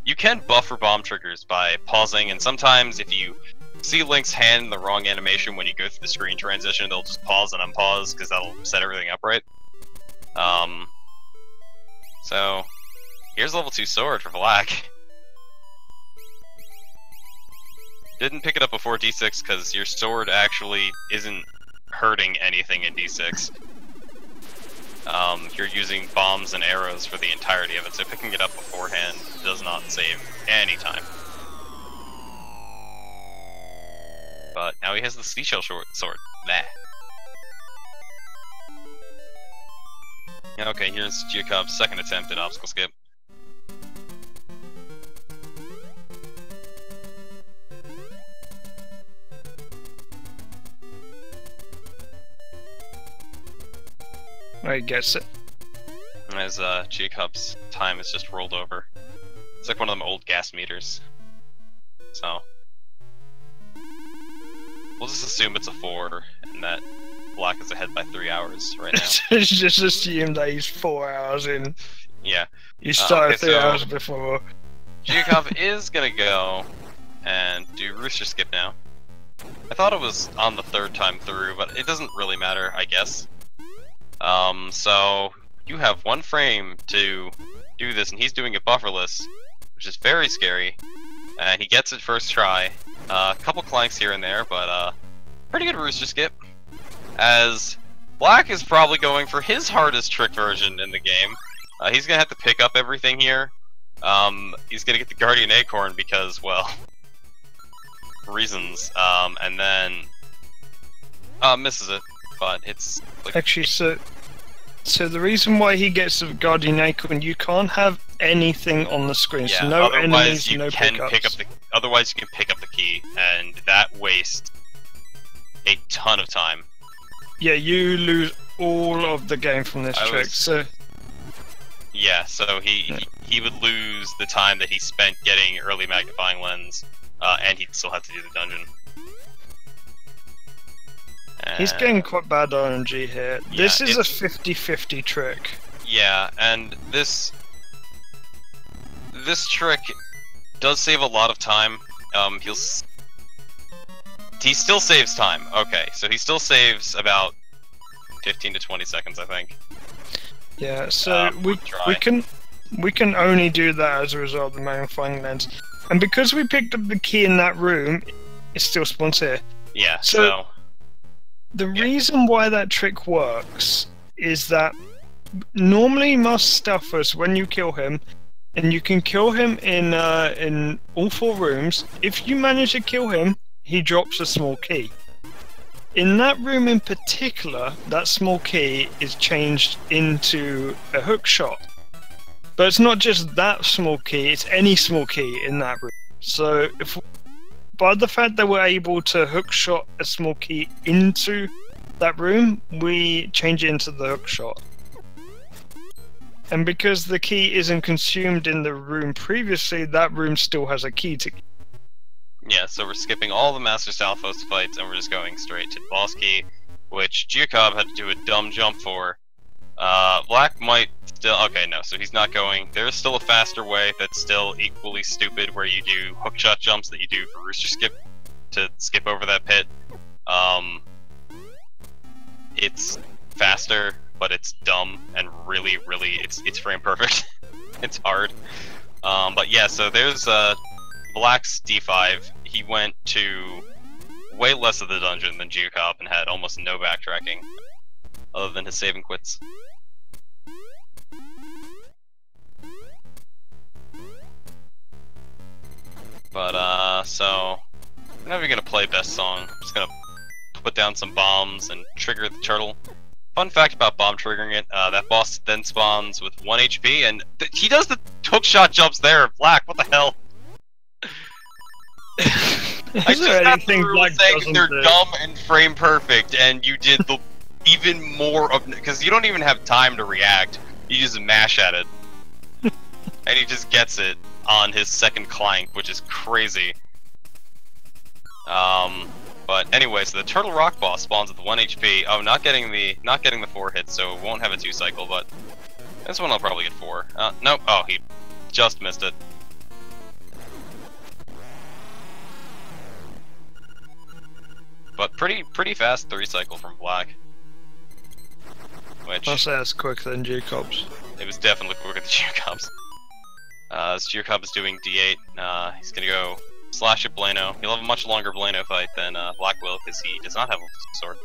You can buffer bomb triggers by pausing, and sometimes if you see Link's hand in the wrong animation when you go through the screen transition, they'll just pause and unpause, because that'll set everything up right. So, here's level 2 sword for Black. Didn't pick it up before D6 because your sword actually isn't hurting anything in D6. You're using bombs and arrows for the entirety of it, so picking it up beforehand does not save any time. But now he has the seashell sword. Nah. Okay, here's giuocob's second attempt at obstacle skip. Oh, he gets it. As giuocob's time has just rolled over. It's like one of them old gas meters. So we'll just assume it's a 4 and that Black is ahead by 3 hours right now. Just assume that he's 4 hours in. Yeah. You started okay, 3 so hours before. giuocob is gonna go and do Rooster Skip now. I thought it was on the 3rd time through, but it doesn't really matter, I guess. So you have 1 frame to do this, and he's doing it bufferless, which is very scary. And he gets it first try. A couple clanks here and there, but pretty good Rooster Skip. As Black is probably going for his hardest trick version in the game. He's gonna have to pick up everything here. He's gonna get the Guardian Acorn because, well, reasons. And then misses it, but it's like... Actually, so the reason why he gets the Guardian Acorn, you can't have anything on the screen. Yeah, so no enemies, you no can pickups. pick up the. Otherwise, you can pick up the key, and that wastes a ton of time. Yeah, you lose all of the game from this trick. So yeah, so he would lose the time that he spent getting early magnifying lens, and he'd still have to do the dungeon. He's getting quite bad RNG here. Yeah, this is a 50-50 trick. Yeah, and this trick does save a lot of time. He still saves time. Okay, so he still saves about 15 to 20 seconds, I think. Yeah, so we can only do that as a result of the magnifying lens, and because we picked up the key in that room, it still spawns here. Yeah. So the reason why that trick works is that normally most stuffers, when you kill him, and you can kill him in all 4 rooms, if you manage to kill him, he drops a small key. In that room in particular, that small key is changed into a hook shot. But it's not just that small key, it's any small key in that room. So by the fact that we're able to hook shot a small key into that room, we change it into the hook shot. And because the key isn't consumed in the room previously, that room still has a key to. Yeah, so we're skipping all the Master Stalfos fights, and we're just going straight to the boss key, which giuocob had to do a dumb jump for. Black might still... Okay, no, so he's not going. There's still a faster way that's still equally stupid, where you do hookshot jumps that you do for Rooster Skip to skip over that pit. It's faster, but it's dumb, and really, it's frame perfect. It's hard. But yeah, so there's Black's D5. He went to way less of the dungeon than giuocob and had almost no backtracking, other than his save and quits. But, so, I'm not even gonna play best song. I'm just gonna put down some bombs and trigger the turtle. Fun fact about bomb triggering it, that boss then spawns with 1 HP, and he does the hookshot jumps there. Black, what the hell? I Is just there got anything through Black saying doesn't they're do? dumb and frame perfect, and you did the even more of because you don't even have time to react. You just mash at it, and he just gets it on his second clank, which is crazy. But anyway, so the Turtle Rock boss spawns at the 1 HP. Oh, not getting the 4 hits, so it won't have a 2 cycle. But this one I'll probably get 4. Nope. Oh, he just missed it. But pretty fast 3 cycle from Black. Which I'll say that's quicker than giuocob's. it was definitely quicker than giuocob's. This giuocob is doing D8. He's gonna go slash at Blano. He'll have a much longer Blano fight than Black will, because he does not have a sword.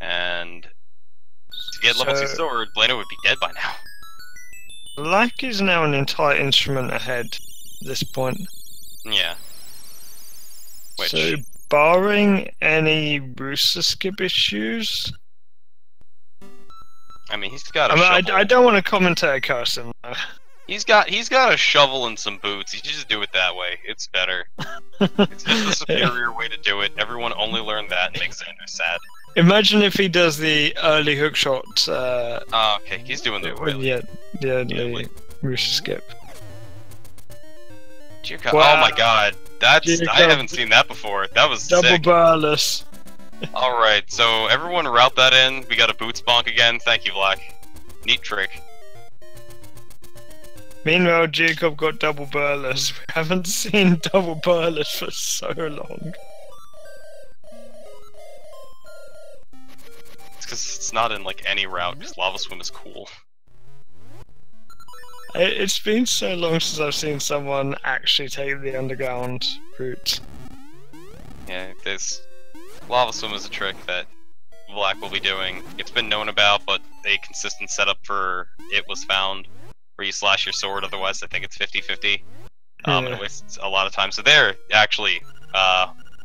And to get level 2 sword, Blano would be dead by now. Black is now an entire instrument ahead at this point. Yeah. Which... So, barring any rooster skip issues... I mean, he's got a shovel. I don't want to commentate a custom. He's got a shovel and some boots. He should just do it that way. It's better. It's just the superior way to do it. Everyone only learned that and makes Xander sad. Imagine if he does the early hookshot. Oh, okay, he's doing the early. Yeah, the early rooster skip. Wow. Oh my god, I haven't seen that before. That was double sick. barless. Alright, so everyone route that in. We got a boots bonk again. Thank you, Black. Neat trick. Meanwhile, giuocob got double burless. We haven't seen double burless for so long. It's because it's not in like any route, because Lava Swim is cool. It's been so long since I've seen someone actually take the underground route. Yeah, this Lava Swim is a trick that Black will be doing. It's been known about, but a consistent setup for it was found, where you slash your sword, otherwise I think it's 50-50. It wastes a lot of time. So there, actually,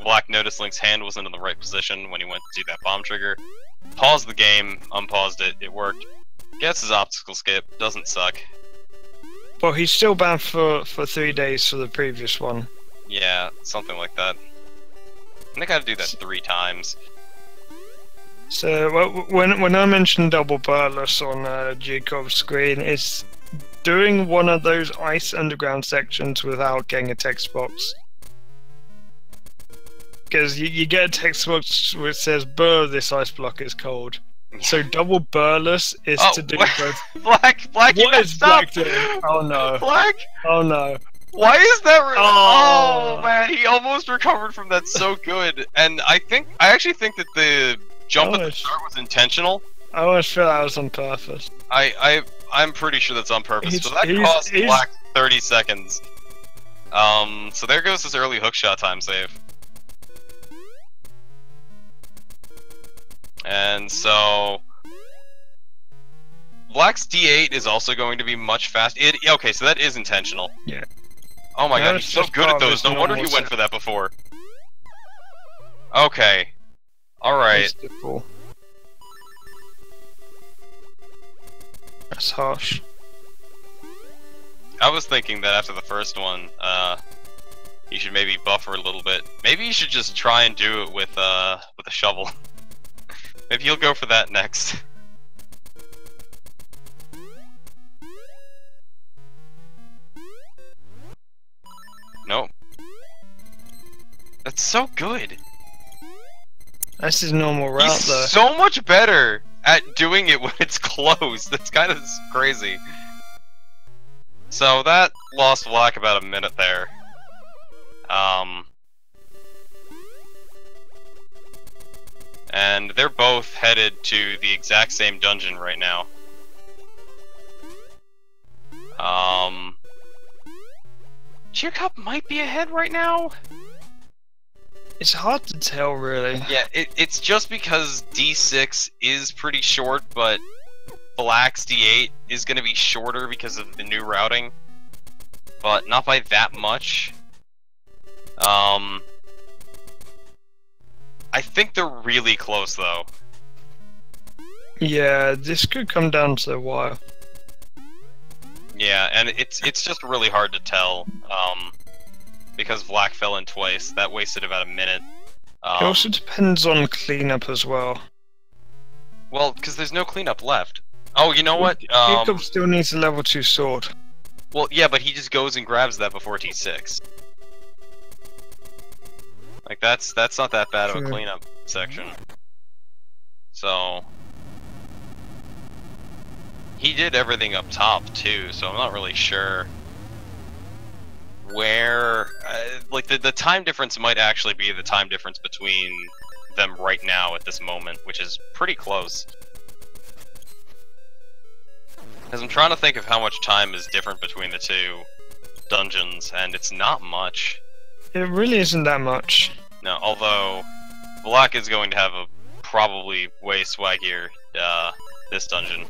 Black noticed Link's hand wasn't in the right position when he went to do that bomb trigger. Paused the game, unpaused it, it worked. Gets his obstacle skip, doesn't suck. Well, he's still banned for 3 days for the previous one. Yeah, something like that. I think I had to do that 3 times. So when I mentioned double burless on giuocob's screen, it's doing one of those ice underground sections without getting a text box. Because you get a text box which says, "Burr, this ice block is cold." So double burless is to do both. Black, what is Black doing? Oh no. Black? Oh no. Why is that? Oh man, he almost recovered from that so good. And I actually think that the jump at the start was intentional. I almost feel that was on purpose. I'm pretty sure that's on purpose. So that cost Black 30 seconds. So there goes his early hookshot time save. And so Black's D8 is also going to be much faster. Okay, so that is intentional. Yeah. Oh my god, he's so good at those. No wonder he went for that before. Okay. Alright. That's harsh. I was thinking that after the first one, he should maybe buffer a little bit. Maybe he should just try and do it with a shovel. Maybe he'll go for that next. Nope. That's so good. That's his normal route, He's though. So much better at doing it when it's closed. That's kind of crazy. So that lost Black about a minute there. And they're both headed to the exact same dungeon right now. giuocob might be ahead right now. It's hard to tell, really. Yeah, it's just because D6 is pretty short, but Black's D8 is going to be shorter because of the new routing. But not by that much. I think they're really close, though. Yeah, this could come down to a while. Yeah, and it's just really hard to tell, because Vlack fell in twice. That wasted about a minute. It also depends on cleanup as well. Well, because there's no cleanup left. Oh, you know what? Giuocob still needs a level 2 sword. Well, yeah, but he just goes and grabs that before T6. Like, that's not that bad of a cleanup section. So... He did everything up top, too, so I'm not really sure where... like, the time difference might actually be the time difference between them right now at this moment, which is pretty close. Because I'm trying to think of how much time is different between the two dungeons, and it's not much. It really isn't that much. No, although Vlack is going to have a probably way swaggier this dungeon.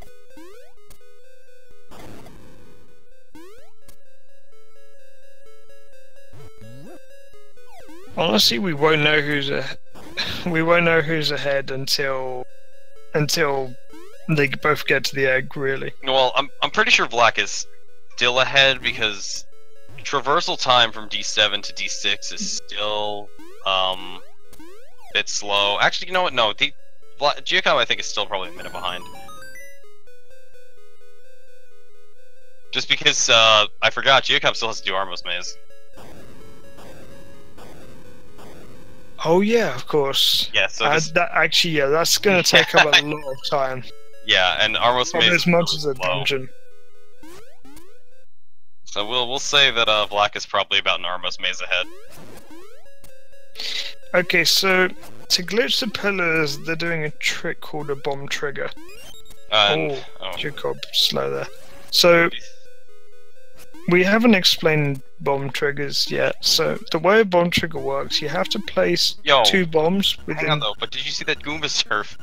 Honestly, we won't know who's ahead until they both get to the egg. Really. Well, I'm pretty sure Vlack is still ahead because traversal time from D7 to D6 is still a bit slow. Actually, you know what? No, giuocob I think is still probably a minute behind. Just because I forgot giuocob still has to do Armos Maze. Oh yeah, of course. Yeah, so that's gonna take up a lot of time. Yeah, and Armos Maze as much as a dungeon. So we'll say that Vlack is probably about an Armos Maze ahead. Okay, so to glitch the pillars, they're doing a trick called a bomb trigger. Giuocob, slow there. So we haven't explained bomb triggers yet. So the way a bomb trigger works, you have to place 2 bombs within... Hang on though, but did you see that Goomba surf?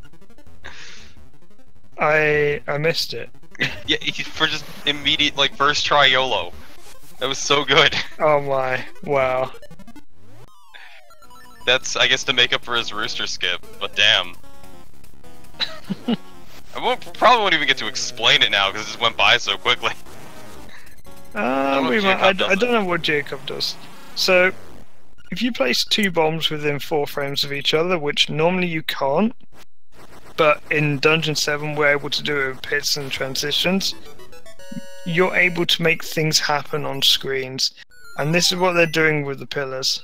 I missed it. Yeah, for just immediate, like, first try YOLO. That was so good. Oh my, wow. That's, I guess, to make up for his rooster skip, but damn. Probably won't even get to explain it now, because it just went by so quickly. I don't know what giuocob does. So, if you place 2 bombs within 4 frames of each other, which normally you can't, but in Dungeon 7 we're able to do it with pits and transitions, you're able to make things happen on screens. And this is what they're doing with the pillars.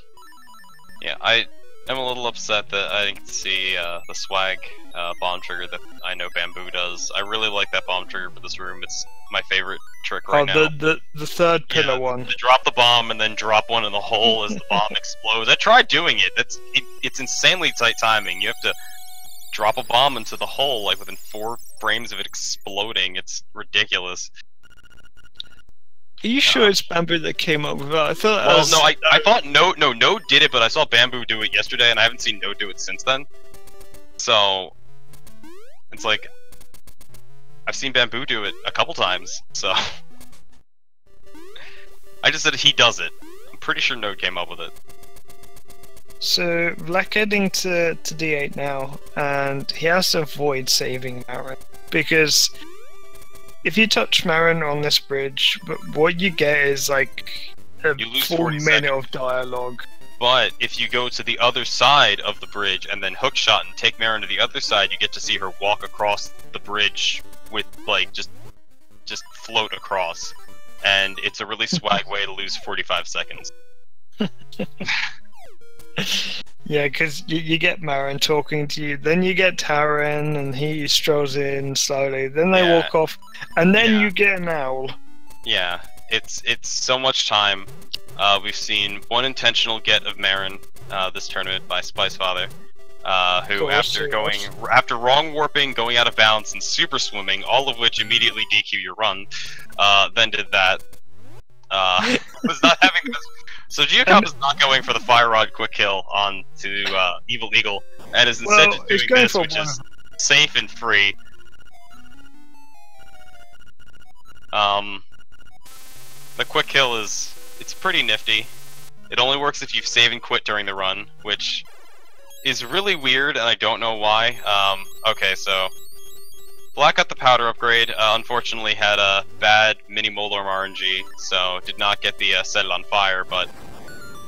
Yeah, I am a little upset that I didn't see the swag bomb trigger that I know Bamboo does. I really like that bomb trigger for this room. It's my favorite trick right now. The third pillar one. To drop the bomb and then drop one in the hole as the bomb explodes. I tried doing it. It's insanely tight timing. You have to drop a bomb into the hole like within 4 frames of it exploding. It's ridiculous. Are you sure it's Bamboo that came up with that? I thought. Well, no, I thought No did it, but I saw Bamboo do it yesterday, and I haven't seen No do it since then. So it's like I've seen Bamboo do it a couple times. So I just said he does it. I'm pretty sure No came up with it. So Vlack heading to D8 now, and he has to avoid saving Marin because if you touch Marin on this bridge, what you get is like a full minute of dialogue. But if you go to the other side of the bridge and then hookshot and take Marin to the other side, you get to see her walk across the bridge with like just float across, and it's a really swag way to lose 45 seconds. Yeah, because you get Marin talking to you, then you get Taran, and he strolls in slowly, then they walk off, and then you get an owl. Yeah, it's so much time. We've seen one intentional get of Marin this tournament by Spicefather, who after wrong warping, going out of bounds, and super swimming, all of which immediately DQ your run, then did that. Was not having the best. So giuocob is not going for the Fire Rod quick kill on to Evil Eagle, and is instead just doing this, which is safe and free. The quick kill it's pretty nifty. It only works if you save and quit during the run, which is really weird, and I don't know why. Okay, so Black got the powder upgrade. Unfortunately, had a bad mini Molarm RNG, so did not get the set it on fire. But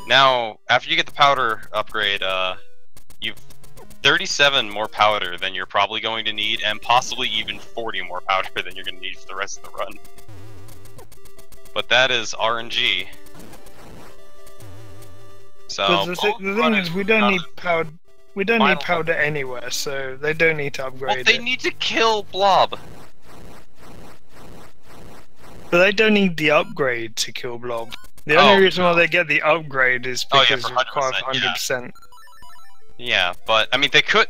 now, after you get the powder upgrade, you've 37 more powder than you're probably going to need, and possibly even 40 more powder than you're going to need for the rest of the run. But that is RNG. So But the thing is, we don't need powder. We don't need powder anywhere, so they don't need to upgrade well, they need to kill Blob. But they don't need the upgrade to kill Blob. The only reason why they get the upgrade is because it requires 100%. Yeah, but I mean, they could.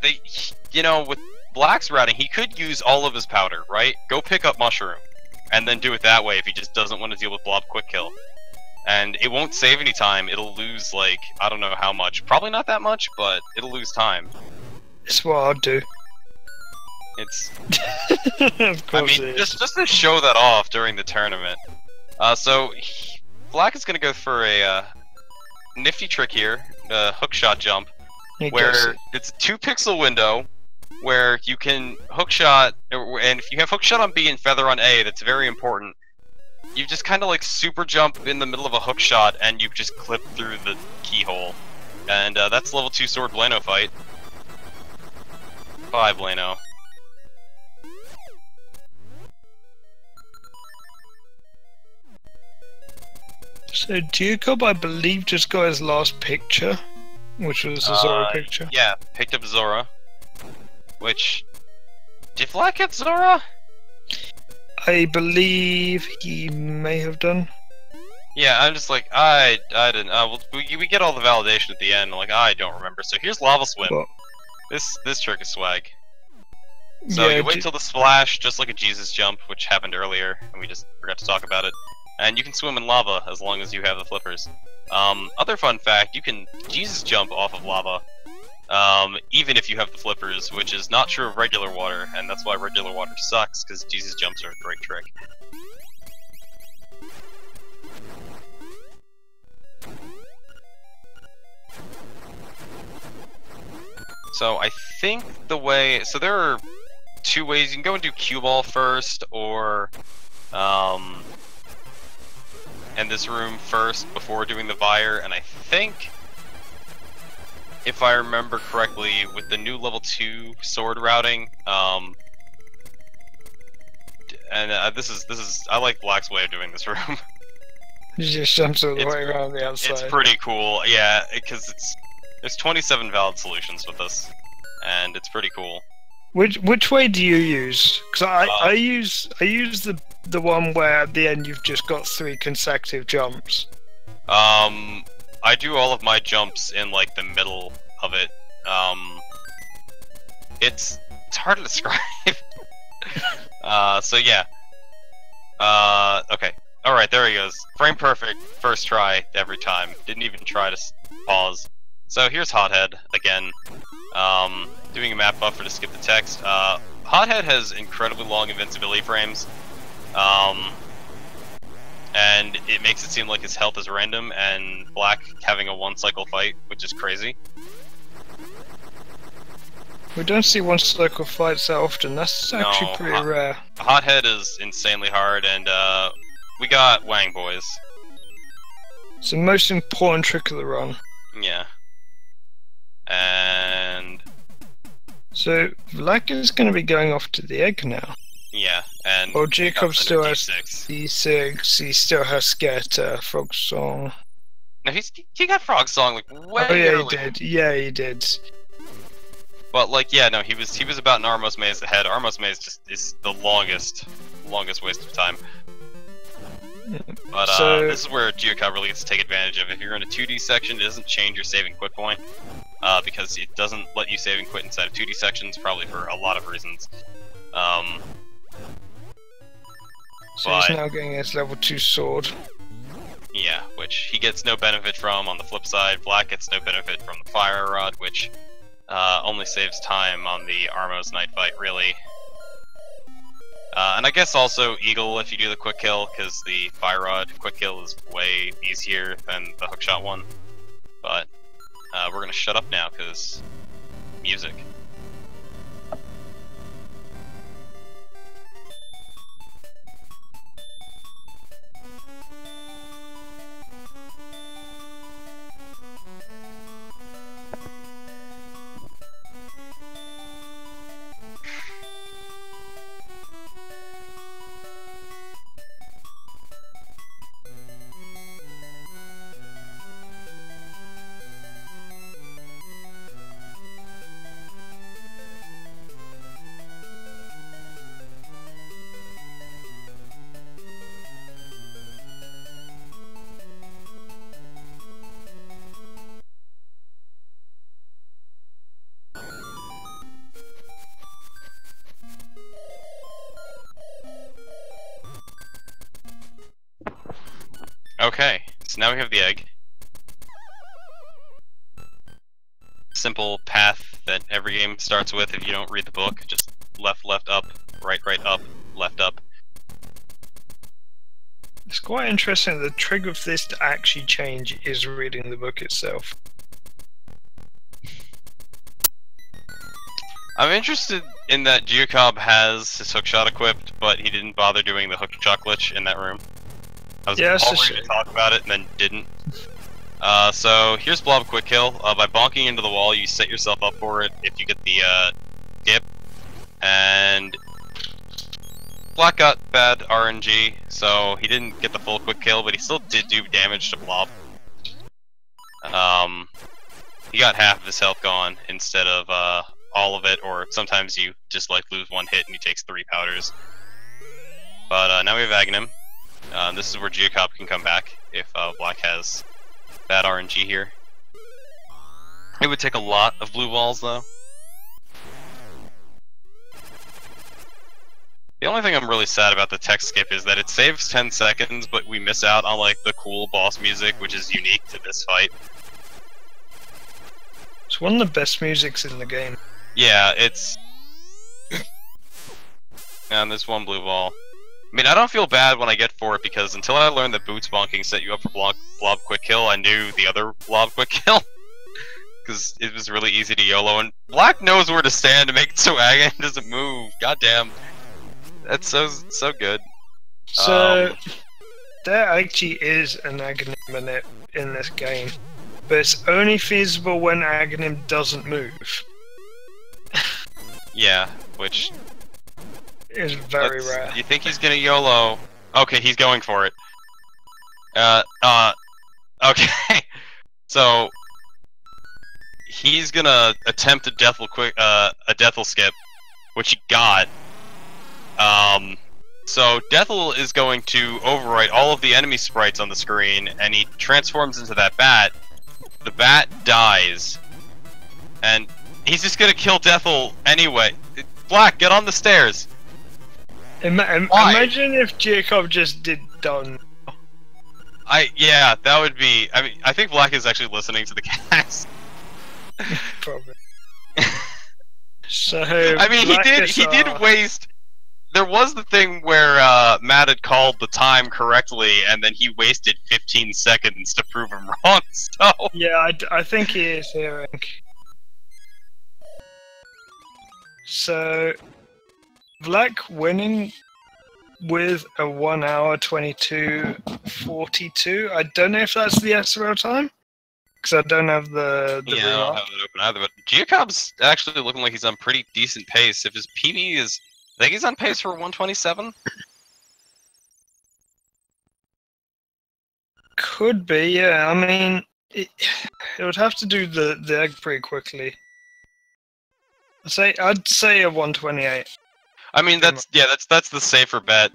You know, with Black's routing, he could use all of his powder, right? Go pick up Mushroom, and then do it that way if he just doesn't want to deal with Blob quick kill. And it won't save any time. It'll lose, like, I don't know how much. Probably not that much, but it'll lose time. It's what I'll do. It's. Of course, I mean, just to show that off during the tournament. Black is gonna go for a nifty trick here, the hookshot jump, where it's a 2-pixel window where you can hookshot, and if you have hookshot on B and feather on A, that's very important. You just kind of like super jump in the middle of a hook shot, and you just clip through the keyhole. And that's level 2 sword Blano fight. Bye, Blano. So giuocob, I believe, just got his last picture, which was a Zora picture. Yeah, picked up Zora. Which... Did Vlack get Zora? I believe he may have done. Yeah, I'm just like, I didn't. We get all the validation at the end. I'm like, I don't remember. So here's Lava Swim. Well, this trick is swag. So yeah, you wait till the splash, just like a Jesus jump, which happened earlier, and we just forgot to talk about it. And you can swim in lava as long as you have the flippers. Other fun fact: you can Jesus jump off of lava. Even if you have the flippers, which is not true of regular water, and that's why regular water sucks, because Jesus jumps are a great trick. So I think the way... So there are 2 ways. You can go and do cue ball first, or... in this room first before doing the Vire, and I think... If I remember correctly, with the new level 2 sword routing, and this is I like Black's way of doing this room. He just jumps all the way around the outside. It's pretty cool, yeah, because there's 27 valid solutions with this, and it's pretty cool. Which way do you use? Because I use the one where at the end you've just got 3 consecutive jumps. I do all of my jumps in like the middle of it. It's hard to describe. So yeah. Okay. Alright, there he goes. Frame perfect, first try, every time. Didn't even try to pause. So here's Hothead, again. Doing a map buffer to skip the text. Hothead has incredibly long invincibility frames. And it makes it seem like his health is random, and Black having a 1-cycle fight, which is crazy. We don't see 1-cycle fights that often. That's actually pretty rare. Hothead is insanely hard, and we got Wang Boys. It's the most important trick of the run. Yeah. And... So, Vlack is going to be going off to the egg now. Yeah, and... Well, Jacob still has D6, he still has Scatter, Frog Song. No, he got Frog Song, like, way Oh yeah, early. he did. Yeah, he did. But, like, yeah, no, he was about an Armos Maze ahead. Armos Maze just is the longest waste of time. Yeah. But, this is where giuocob really gets to take advantage of. If you're in a 2D section, it doesn't change your save and quit point. Because it doesn't let you save and quit inside of 2D sections, probably for a lot of reasons. So he's now getting his level 2 sword. Yeah, which he gets no benefit from. On the flip side, Black gets no benefit from the Fire Rod, which only saves time on the Armos Night fight, really. And I guess also Eagle if you do the quick kill, because the Fire Rod quick kill is way easier than the hookshot one. But we're gonna shut up now, because music. Okay, so now we have the egg. Simple path that every game starts with if you don't read the book. Just left, left, up, right, right, up, left, up. It's quite interesting. The trigger of this to actually change is reading the book itself. I'm interested in that giuocob has his hookshot equipped, but he didn't bother doing the hookshot glitch in that room. I was all ready to talk about it and then didn't. So here's Blob Quick Kill. By bonking into the wall, you set yourself up for it if you get the dip. And Black got bad RNG, so he didn't get the full quick kill, but he still did do damage to Blob. He got half of his health gone instead of all of it, or sometimes you just like lose one hit and he takes 3 powders. But now we have Aghanim. This is where giuocob can come back if Black has bad RNG here. It would take a lot of blue balls though. The only thing I'm really sad about the tech skip is that it saves 10 seconds, but we miss out on like the cool boss music, which is unique to this fight. It's one of the best musics in the game. Yeah, it's... And there's one blue ball. I mean, I don't feel bad when I get for it, because until I learned that boots bonking set you up for blob quick kill, I knew the other blob quick kill. Because it was really easy to YOLO, and Black knows where to stand to make it so Aghanim doesn't move. Goddamn. That's so good. So, there actually is an Aghanim in this game, but it's only feasible when Aghanim doesn't move. Yeah, which is very rare. You think he's gonna YOLO? Okay, he's going for it. Okay. So he's gonna attempt a deathle skip, which he got. So Deathel is going to overwrite all of the enemy sprites on the screen, and he transforms into that bat. The bat dies, and he's just gonna kill Deathel anyway. Black, get on the stairs! Imagine if giuocob just did done. Yeah, that would be... I mean, I think Black is actually listening to the cast. Probably. So... I mean, he did waste... There was the thing where Matt had called the time correctly, and then he wasted 15 seconds to prove him wrong, so... Yeah, I think he is hearing. So... Black winning with a 1 hour 22:42. I don't know if that's the SRL time, because I don't have the yeah, I don't have it open either, but giuocob's actually looking like he's on pretty decent pace. If his PB is... I think he's on pace for 127? Could be, yeah. I mean, it would have to do the egg pretty quickly. I'd say a 128. I mean, that's the safer bet.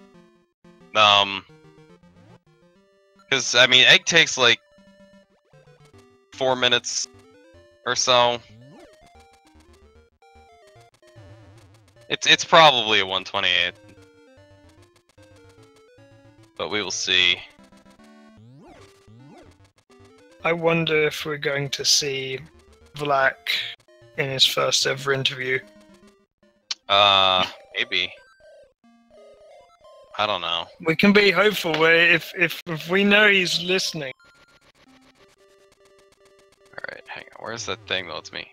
Because I mean, egg takes like 4 minutes or so. It's probably a 128, but we will see. I wonder if we're going to see Vlack in his first ever interview. Maybe. I don't know. We can be hopeful if we know he's listening. Alright, hang on. Where's that thing that lets me?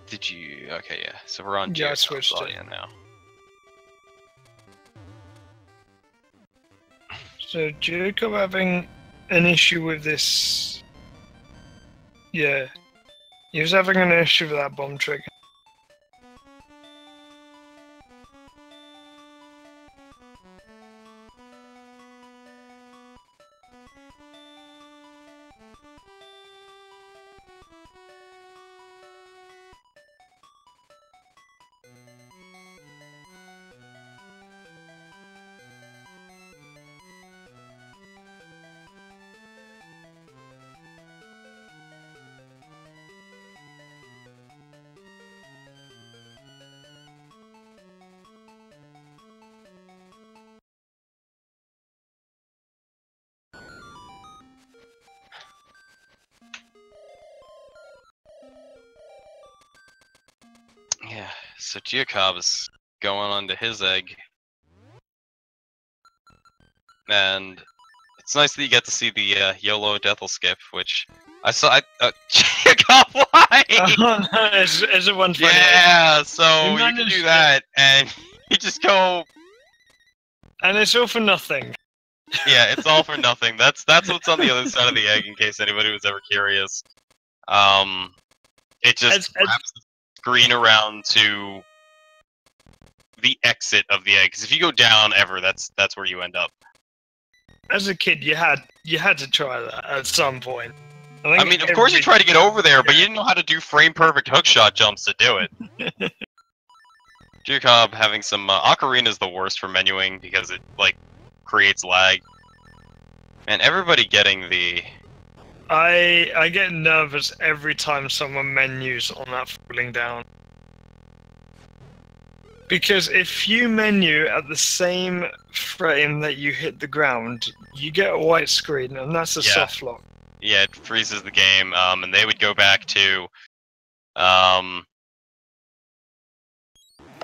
Did you... Okay, yeah. So we're on I switched it. now. So giuocob having an issue with this... Yeah. He was having an issue with that bomb trigger. Yeah, so giuocob is going onto his egg. And it's nice that you get to see the YOLO Death'll skip, which I saw. giuocob, why? Oh, no, it's a 128. Yeah, so you can managed do it. that, and you just go. And it's all for nothing. Yeah, it's all for nothing. That's what's on the other side of the egg, in case anybody was ever curious. It just wraps the screen around to the exit of the egg. Because if you go down ever, that's where you end up. As a kid, you had to try that at some point. I mean, of course you tried to get over there, but you didn't know how to do frame-perfect hookshot jumps to do it. giuocob having some... Ocarina's the worst for menuing, because it, like, creates lag. And everybody getting the... I get nervous every time someone menus on that falling down. Because if you menu at the same frame that you hit the ground, you get a white screen, and that's a soft lock. Yeah, it freezes the game, and they would go back to...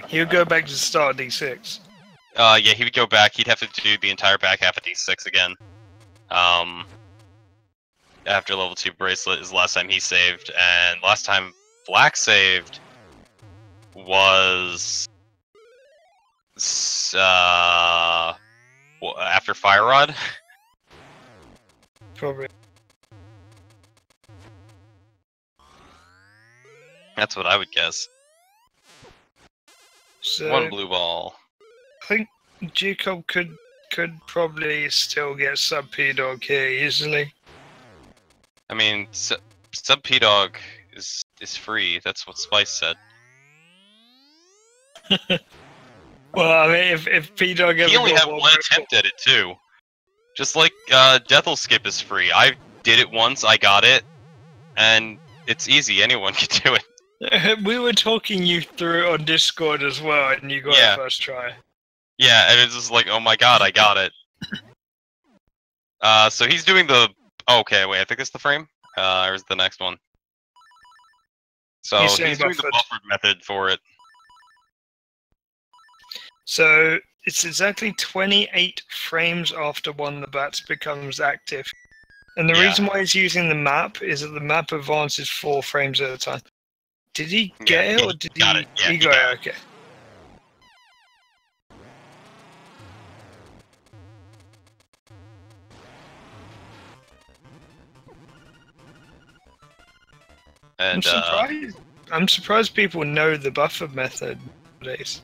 He would go back to the start of D6. yeah, he would go back. He'd have to do the entire back half of D6 again. After level 2 bracelet is the last time he saved, and last time Black saved was... after Fire Rod? Probably. That's what I would guess. So, 1 blue ball. I think giuocob could probably still get sub P-Dog here easily. I mean, sub P-Dog is free. That's what Spice said. Well, I mean, if P-Dog ever He only got had one attempt at it too. Just like Death'll skip is free. I did it once, I got it, and it's easy. Anyone can do it. We were talking you through it on Discord as well, and you got it first try. Yeah, and it's just like, oh my god, I got it. So he's doing the... Okay, wait, I think it's the frame? Or is it the next one? So he's doing the buffered method for it. So it's exactly 28 frames after one the bat becomes active. And the reason why he's using the map is that the map advances 4 frames at a time. Did he get it, or did he... Got it. Yeah, he got it, okay. And, I'm surprised people know the buffer method nowadays.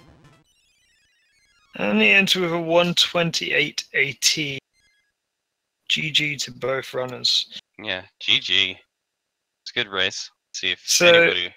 And he ends with a 128 AT. GG to both runners. Yeah, GG. It's a good race. Let's see if So, anybody...